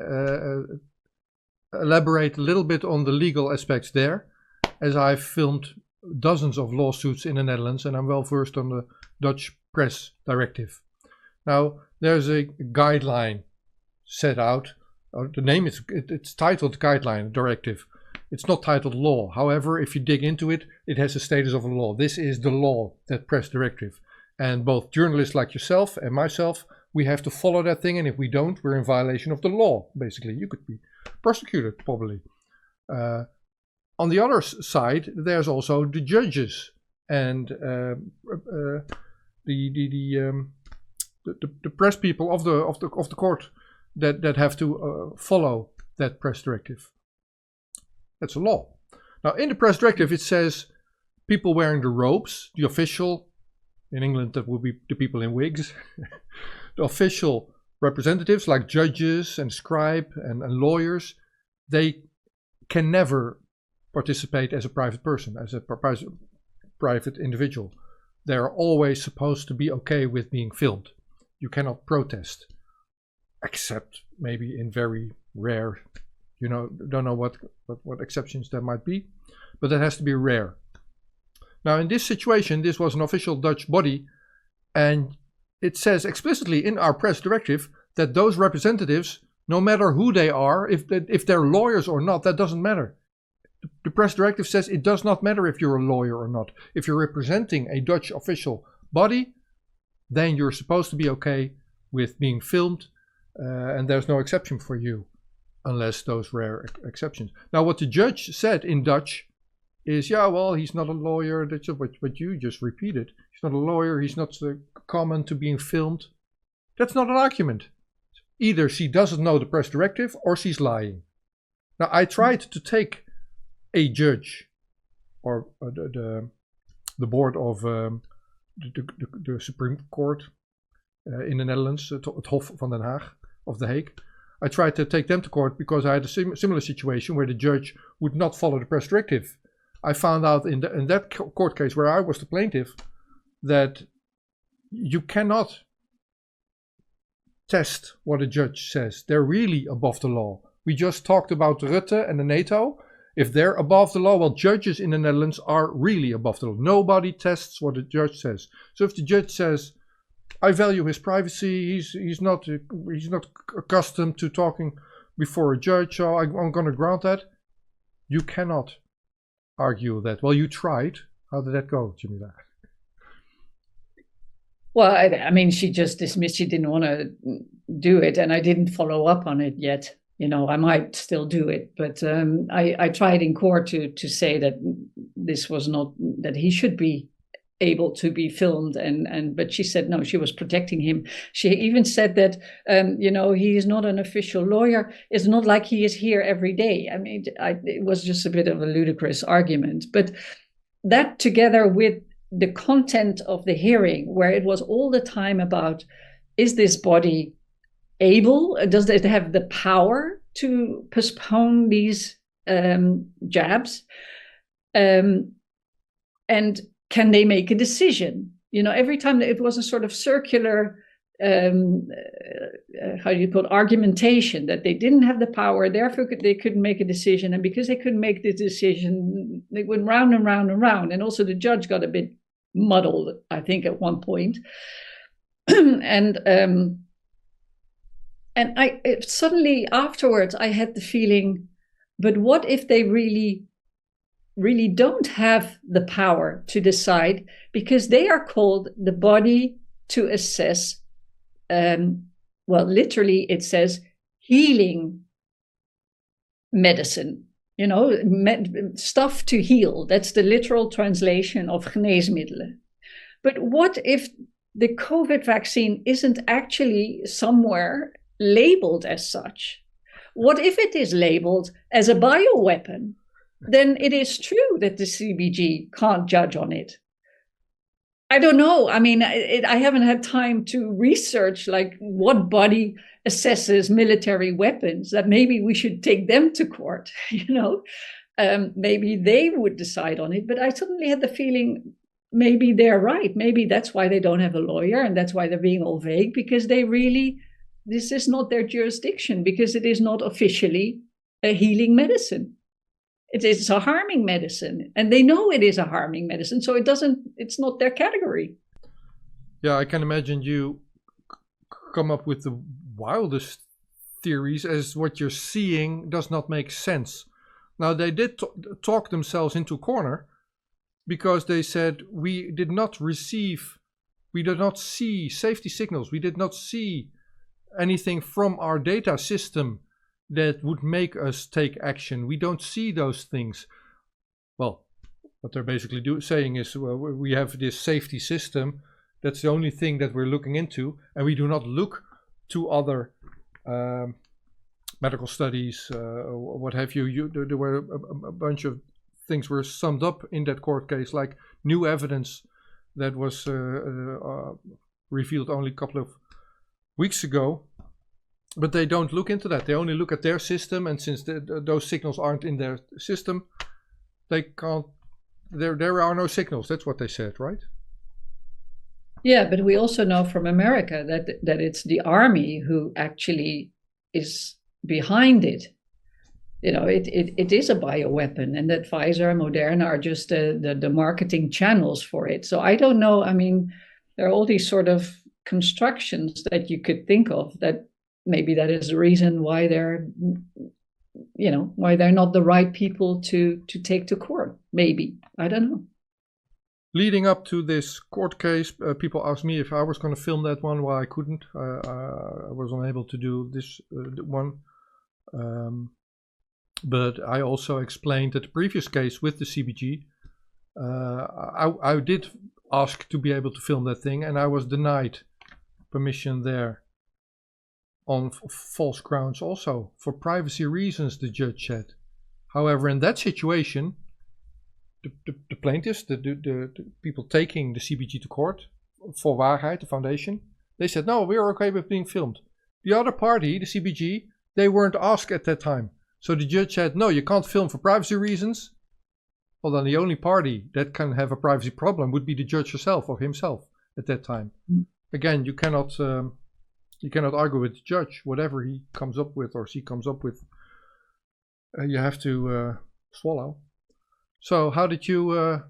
elaborate a little bit on the legal aspects there, as I've filmed dozens of lawsuits in the Netherlands, and I'm well versed on the Dutch press directive. Now, there's a guideline set out. The name it's titled Guideline Directive. It's not titled law. However, if you dig into it, it has the status of a law. This is the law, that press directive. And both journalists like yourself and myself, we have to follow that thing. And if we don't, we're in violation of the law. Basically, you could be prosecuted probably. On the other side, there's also the judges and the press people of the court that have to follow that press directive. That's a law. Now, in the press directive, it says people wearing the robes, the official, in England that would be the people in wigs, the official representatives like judges and scribe and lawyers, they can never participate as a private person, as a private individual. They're always supposed to be okay with being filmed. You cannot protest, except maybe in very rare, don't know what exceptions there might be, but that has to be rare. Now, in this situation, this was an official Dutch body, and it says explicitly in our press directive that those representatives, no matter who they are, if they're lawyers or not, that doesn't matter. The press directive says it does not matter if you're a lawyer or not. If you're representing a Dutch official body, then you're supposed to be okay with being filmed, and there's no exception for you, unless those rare exceptions. Now, what the judge said in Dutch is, yeah, well, he's not a lawyer, that's what you just repeated. He's not a lawyer, he's not common to being filmed. That's not an argument. Either she doesn't know the press directive or she's lying. Now, I tried to take a judge or the board of the Supreme Court in the Netherlands, het Hof van Den Haag, of The Hague. I tried to take them to court because I had a similar situation where the judge would not follow the press directive. I found out in that court case where I was the plaintiff that you cannot test what a judge says. They're really above the law. We just talked about Rutte and the NATO. If they're above the law, well, judges in the Netherlands are really above the law. Nobody tests what a judge says. So if the judge says, I value his privacy, he's not accustomed to talking before a judge, so I'm going to grant that, you cannot argue that. Well, you tried. How did that go, Jamila? Well, I mean, she just dismissed. She didn't want to do it, and I didn't follow up on it yet. I might still do it, but I tried in court to say that this was not, that he should be able to be filmed, but she said no, she was protecting him. She even said that he is not an official lawyer. It's not like he is here every day. I mean, it was just a bit of a ludicrous argument, but that together with the content of the hearing, where it was all the time about, is this body able, does it have the power to postpone these jabs, and can they make a decision? Every time it was a sort of circular, argumentation that they didn't have the power, therefore they couldn't make a decision. And because they couldn't make the decision, they went round and round and round. And also the judge got a bit muddled, I think, at one point. And I suddenly afterwards, I had the feeling, but what if they really don't have the power to decide, because they are called the body to assess, literally it says healing medicine, stuff to heal. That's the literal translation of geneesmiddelen. But what if the COVID vaccine isn't actually somewhere labeled as such? What if it is labeled as a bioweapon? Then it is true that the CBG can't judge on it. I don't know. I mean, I haven't had time to research what body assesses military weapons, that maybe we should take them to court, maybe they would decide on it. But I suddenly had the feeling maybe they're right. Maybe that's why they don't have a lawyer, and that's why they're being all vague, because this is not their jurisdiction, because it is not officially a healing medicine. It is a harming medicine, and they know it is a harming medicine, so it's not their category. Yeah, I can imagine you come up with the wildest theories as what you're seeing does not make sense. Now, they did talk themselves into a corner because they said, we did not see safety signals. We did not see anything from our data system that would make us take action. We don't see those things. Well, what they're basically saying is, well, we have this safety system. That's the only thing that we're looking into, and we do not look to other medical studies, what have you. There were a bunch of things were summed up in that court case, like new evidence that was revealed only a couple of weeks ago. But they don't look into that. They only look at their system, and since those signals aren't in their system, they can't. There are no signals. That's what they said, right? Yeah, but we also know from America that it's the army who actually is behind it. You know, it is a bioweapon, and that Pfizer and Moderna are just the marketing channels for it. So I don't know. I mean, there are all these sort of constructions that you could think of that maybe that is the reason why they're, you know, why they're not the right people to take to court. Maybe, I don't know. Leading up to this court case, people asked me if I was going to film that one. Well, I couldn't. I was unable to do this one. But I also explained that the previous case with the CBG, I did ask to be able to film that thing, and I was denied permission there on false grounds also, for privacy reasons, the judge said. However, in that situation, the plaintiffs, the people taking the CBG to court, for Waarheid, the foundation, they said, no, we're okay with being filmed. The other party, the CBG, they weren't asked at that time. So the judge said, no, you can't film for privacy reasons. Well, then the only party that can have a privacy problem would be the judge herself or himself at that time. Again, you cannot argue with the judge. Whatever he comes up with or she comes up with, you have to swallow. So how did you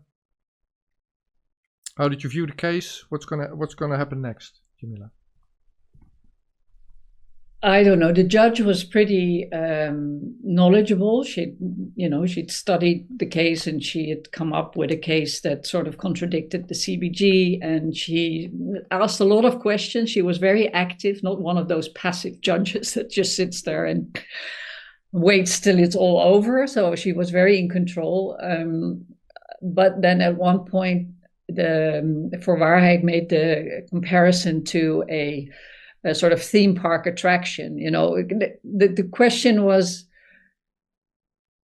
view the case? What's gonna happen next, Jamila? I don't know. The judge was pretty knowledgeable. She'd studied the case, and she had come up with a case that sort of contradicted the CBG, and she asked a lot of questions. She was very active, not one of those passive judges that just sits there and waits till it's all over. So she was very in control. But then at one point, for Waarheid made the comparison to a sort of theme park attraction. You know, the question was,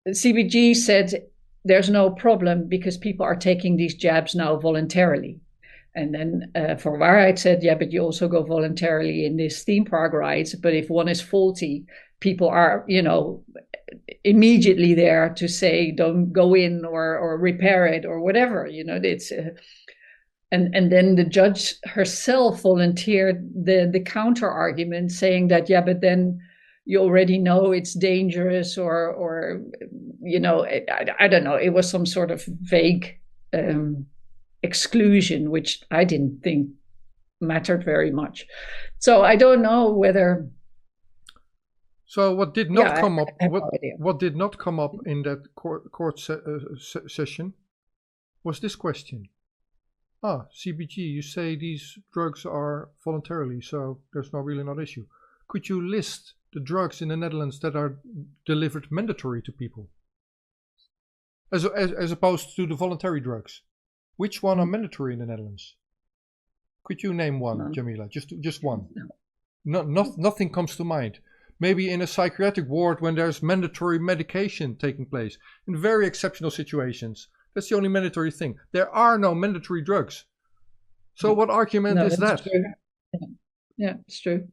CBG said there's no problem because people are taking these jabs now voluntarily. And then for Waarheid said, yeah, but you also go voluntarily in these theme park rides. But if one is faulty, people are, you know, immediately there to say, don't go in or repair it or whatever. You know, it's... And then the judge herself volunteered the counter argument, saying that, yeah, but then you already know it's dangerous, or you know, I don't know. It was some sort of vague exclusion, which I didn't think mattered very much. So I don't know whether. So what did not come up? What did not come up in that court session was this question. CBG, you say these drugs are voluntarily, so there's really not issue. Could you list the drugs in the Netherlands that are delivered mandatory to people, as opposed to the voluntary drugs? Which one are mandatory in the Netherlands? Could you name one, no. Jamila? Just one. No. Nothing comes to mind. Maybe in a psychiatric ward when there's mandatory medication taking place in very exceptional situations. That's the only mandatory thing. There are no mandatory drugs. So what argument is that? True. Yeah, it's true.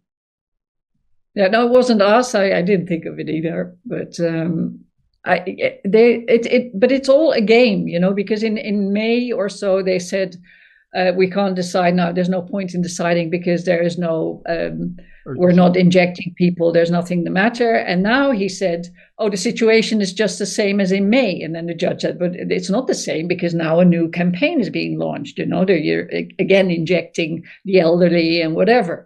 Yeah, no, it wasn't us. I didn't think of it either. But but it's all a game, you know, because in May or so they said we can't decide now. There's no point in deciding because there is no. We're not injecting people. There's nothing the matter. And now he said, oh, the situation is just the same as in May. And then the judge said, but it's not the same because now a new campaign is being launched. You know, you're again injecting the elderly and whatever.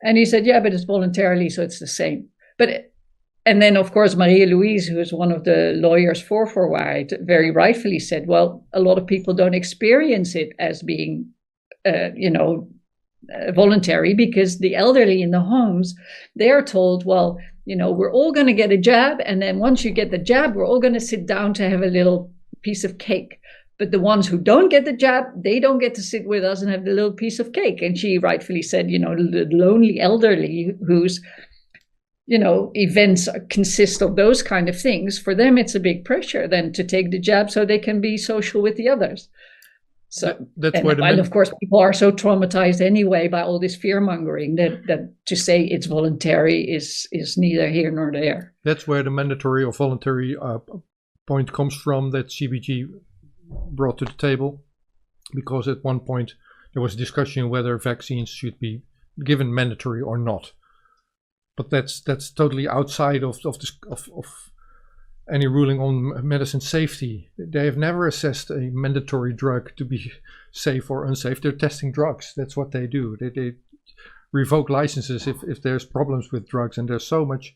And he said, yeah, but it's voluntarily, so it's the same. And then, of course, Marie-Louise, who is one of the lawyers for Waarheid, very rightfully said, well, a lot of people don't experience it as being, voluntary, because the elderly in the homes, they are told, well, you know, we're all going to get a jab, and then once you get the jab, we're all going to sit down to have a little piece of cake. But the ones who don't get the jab, they don't get to sit with us and have the little piece of cake. And she rightfully said, you know, the lonely elderly who's events consist of those kind of things, for them it's a big pressure then to take the jab so they can be social with the others. So that's where of course people are so traumatized anyway by all this fear mongering that to say it's voluntary is neither here nor there. That's where the mandatory or voluntary point comes from, that CBG brought to the table, because at one point there was a discussion whether vaccines should be given mandatory or not. But that's totally outside of any ruling on medicine safety. They have never assessed a mandatory drug to be safe or unsafe. They're testing drugs. That's what they do. They revoke licenses if there's problems with drugs, and there's so much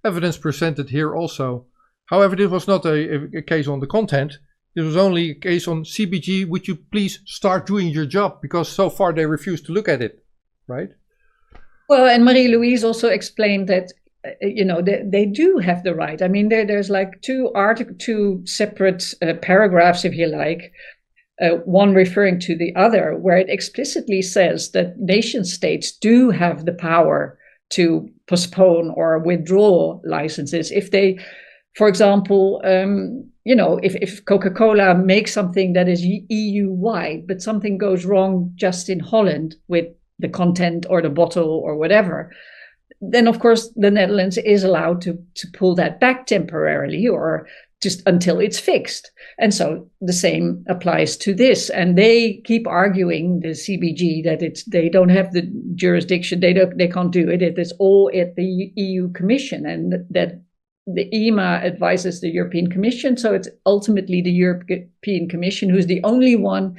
evidence presented here also. However, this was not a case on the content. It was only a case on CBG. Would you please start doing your job? Because so far they refuse to look at it, right? Well, and Marie-Louise also explained that, they do have the right. I mean, there's like two separate paragraphs, if you like, one referring to the other, where it explicitly says that nation states do have the power to postpone or withdraw licenses if they, for example, if Coca-Cola makes something that is EU-wide, but something goes wrong just in Holland with the content or the bottle or whatever, then of course the Netherlands is allowed to pull that back temporarily or just until it's fixed. And so the same applies to this. And they keep arguing, the CBG, that they don't have the jurisdiction, they can't do it. It is all at the EU Commission, and that the EMA advises the European Commission. So it's ultimately the European Commission who's the only one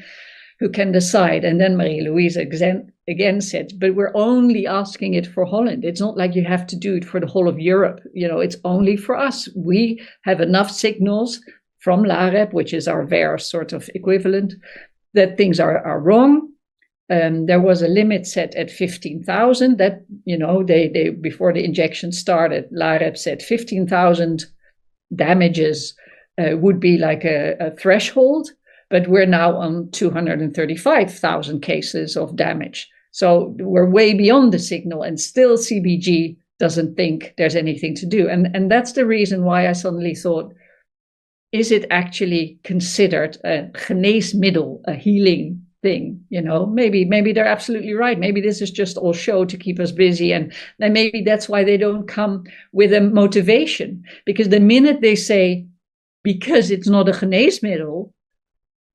who can decide. And then Marie-Louise again said, but we're only asking it for Holland. It's not like you have to do it for the whole of Europe. It's only for us. We have enough signals from LAREP, which is our VAERS sort of equivalent, that things are wrong. There was a limit set at 15,000 that, they before the injection started, LAREP said 15,000 damages would be like a threshold. But we're now on 235,000 cases of damage. So we're way beyond the signal, and still CBG doesn't think there's anything to do. And that's the reason why I suddenly thought, is it actually considered a geneesmiddel, a healing thing? Maybe they're absolutely right. Maybe this is just all show to keep us busy. And then maybe that's why they don't come with a motivation. Because the minute they say, because it's not a geneesmiddel,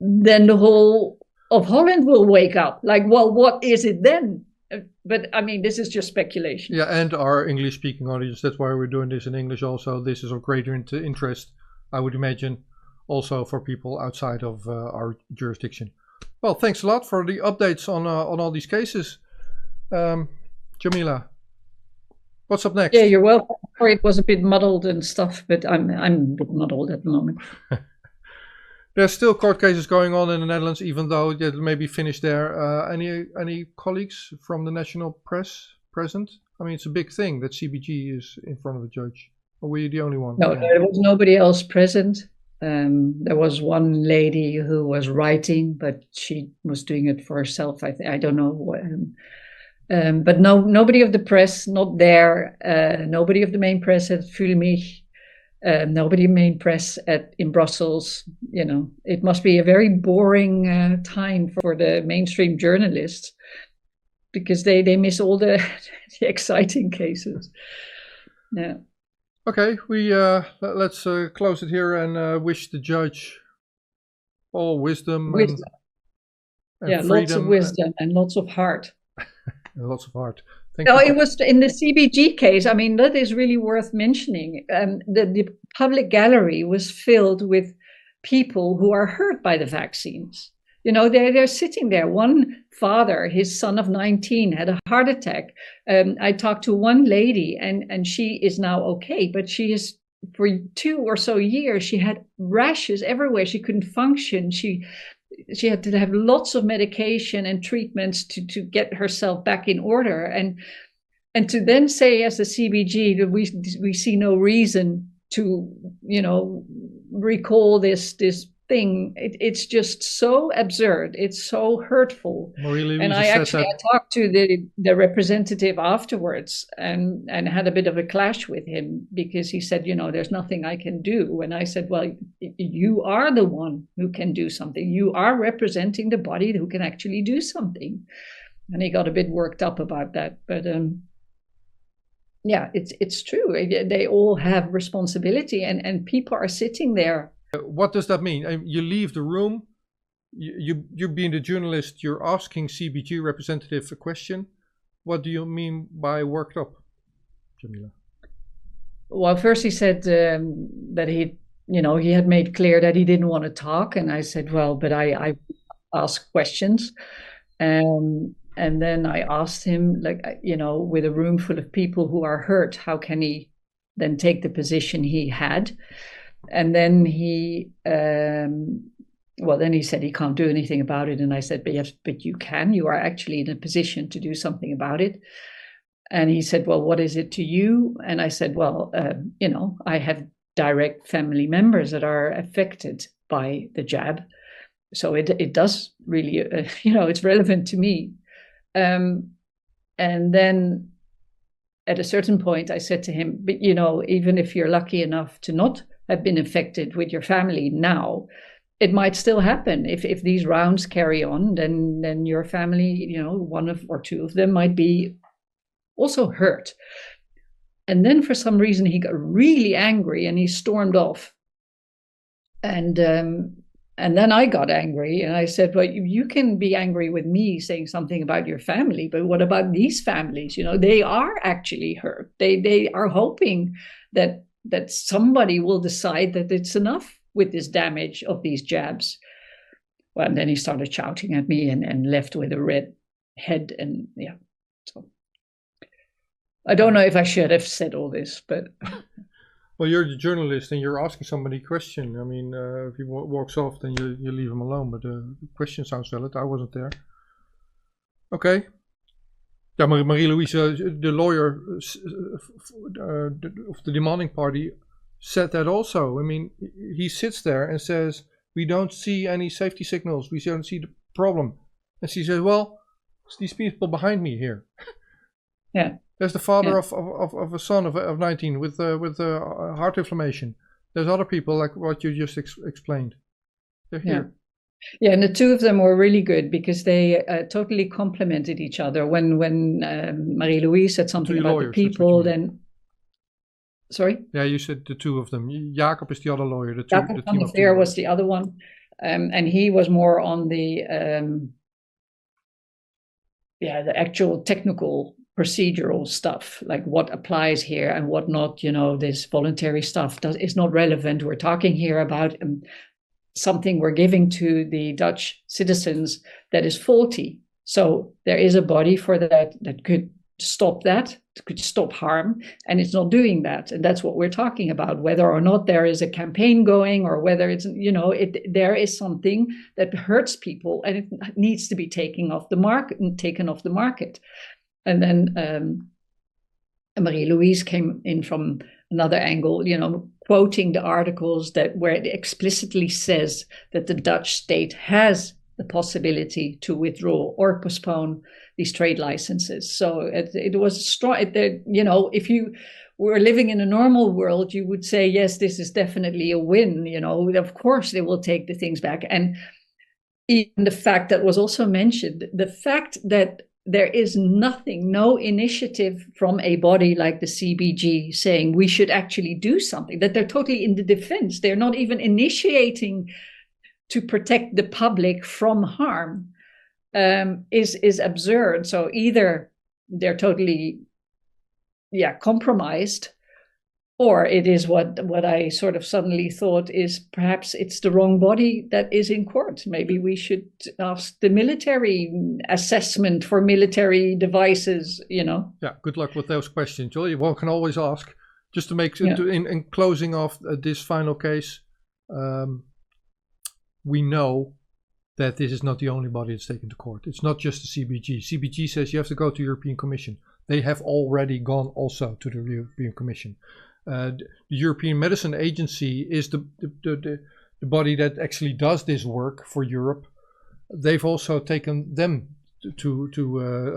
then the whole of Holland will wake up. Like, well, what is it then? But I mean, this is just speculation. Yeah, and our English-speaking audience, that's why we're doing this in English also. This is of greater interest, I would imagine, also for people outside of our jurisdiction. Well, thanks a lot for the updates on all these cases. Jamila, what's up next? Yeah, you're welcome. Sorry, it was a bit muddled and stuff, but I'm a bit muddled at the moment. There's still court cases going on in the Netherlands, even though they may be finished there. Any colleagues from the national press present? I mean, it's a big thing that CBG is in front of a judge. Or were you the only one? No, there was nobody else present. There was one lady who was writing, but she was doing it for herself. I don't know. But nobody of the press, not there. Nobody of the main press at Fuellmich. Nobody main press in Brussels. It must be a very boring time for the mainstream journalists, because they miss all the exciting cases. Yeah. Okay, let's close it here and wish the judge all wisdom. And lots of wisdom and lots of heart. Lots of heart. It was in the CBG case. I mean, that is really worth mentioning. The public gallery was filled with people who are hurt by the vaccines. They're sitting there. One father, his son of 19, had a heart attack. I talked to one lady, and she is now okay, but she is, for 2 or so years, she had rashes everywhere. She couldn't function. She had to have lots of medication and treatments to get herself back in order. And to then say, as a CBG, that we see no reason to, recall this thing, it's just so absurd. It's so hurtful. And I talked to the representative afterwards and had a bit of a clash with him, because he said, there's nothing I can do. And I said, well, you are the one who can do something. You are representing the body who can actually do something. And he got a bit worked up about that. But yeah, it's true. They all have responsibility, and people are sitting there. What does that mean? You leave the room, you being the journalist, you're asking CBG representative a question. What do you mean by worked up, Jamila? Well, first he said that he had made clear that he didn't want to talk. And I said, well, but I ask questions. And then I asked him, with a room full of people who are hurt, how can he then take the position he had? And then he said he can't do anything about it. And I said, but yes, but you can. You are actually in a position to do something about it. And he said, well, what is it to you? And I said, well, I have direct family members that are affected by the jab. So it does really, it's relevant to me. And then at a certain point, I said to him, but, even if you're lucky enough to not have been affected with your family now, it might still happen. If these rounds carry on, then your family, one or two of them might be also hurt. And then for some reason, he got really angry and he stormed off. And then I got angry and I said, well, you can be angry with me saying something about your family, but what about these families? They are actually hurt. They are hoping that somebody will decide that it's enough with this damage of these jabs. Well, and then he started shouting at me and left with a red head. And yeah, so I don't know if I should have said all this, but... Well, you're the journalist and you're asking somebody a question. I mean, if he walks off, then you leave him alone. But the question sounds valid. I wasn't there. Okay. Yeah, Marie-Louise, the lawyer of the demanding party, said that also. I mean, he sits there and says, we don't see any safety signals. We don't see the problem. And she says, well, it's these people behind me here. Yeah. There's the father of a son of 19 with heart inflammation. There's other people like what you just explained. They're here. Yeah, and the two of them were really good because they totally complemented each other. When Marie-Louise said something about the people, then... Sorry? Yeah, you said the two of them. Jacob is the other lawyer. Jacob van der Veer was the other one. And he was more on the actual technical procedural stuff, like what applies here and what not. This voluntary stuff is not relevant. We're talking here about something we're giving to the Dutch citizens that is faulty. So there is a body for that could stop could stop harm, and it's not doing that. And that's what we're talking about, whether or not there is a campaign going or whether it's, there is something that hurts people and it needs to be taken off the market. And then Marie-Louise came in from another angle, quoting the articles where it explicitly says that the Dutch state has the possibility to withdraw or postpone these trade licenses. So it was strong. If you were living in a normal world, you would say, yes, this is definitely a win. Of course they will take the things back. And even the fact that was also mentioned, the fact that there is no initiative from a body like the CBG saying we should actually do something, that they're totally in the defense. They're not even initiating to protect the public from harm, is absurd. So either they're totally, compromised, or it is what I sort of suddenly thought is perhaps it's the wrong body that is in court. Maybe we should ask the military assessment for military devices, Yeah, good luck with those questions. One can always ask. Just to make, in closing off this final case, we know that this is not the only body that's taken to court. It's not just the CBG. CBG says you have to go to European Commission. They have already gone also to the European Commission. The European Medicine Agency is the the body that actually does this work for Europe, they've also taken them to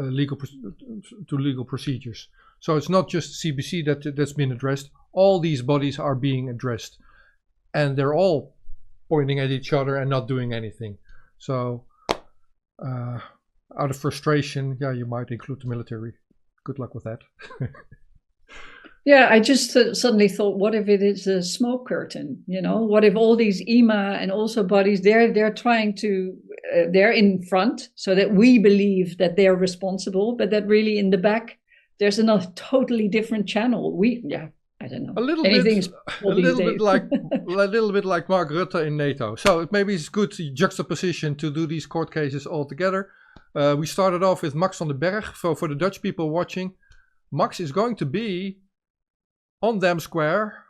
legal procedures. So it's not just CBC that's been addressed. All these bodies are being addressed, and they're all pointing at each other and not doing anything. So out of frustration, yeah, you might include the military. Good luck with that. Yeah, I just suddenly thought, what if it is a smoke curtain? You know, what if all these EMA and also bodies, they're trying to, they're in front so that we believe that they're responsible, but that really in the back, there's a totally different channel. I don't know. A little bit like Mark Rutte in NATO. So maybe it's good juxtaposition to do these court cases all together. We started off with Max van den Berg. So for the Dutch people watching, Max is going to be on Dam Square,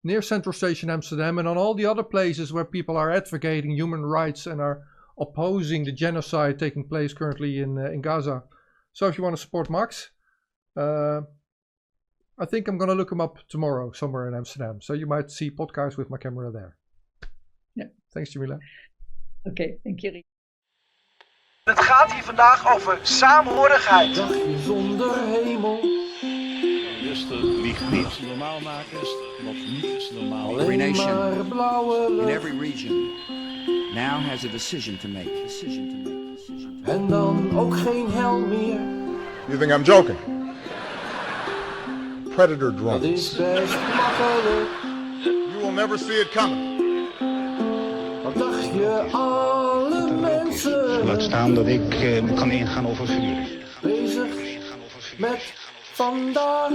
near Central Station Amsterdam, and on all the other places where people are advocating human rights and are opposing the genocide taking place currently in Gaza. So if you want to support Max, I think I'm going to look him up tomorrow somewhere in Amsterdam. So you might see Potkaars with my camera there. Yeah. Thanks, Jamila. Okay, thank you. Het gaat hier vandaag over saamhorigheid. Dagje zonder hemel. Rustig, liegt niet. Wat normaal maken is wat niet is normaal. Every nation in every region now has a decision to make. En dan ook geen hel meer. You think I'm joking? Predator Dat drones. is best makkelijk. You will never see it coming. Wat dacht je alle mensen? Laat staan dat ik kan ingaan over vuur. Bezig met vandaag.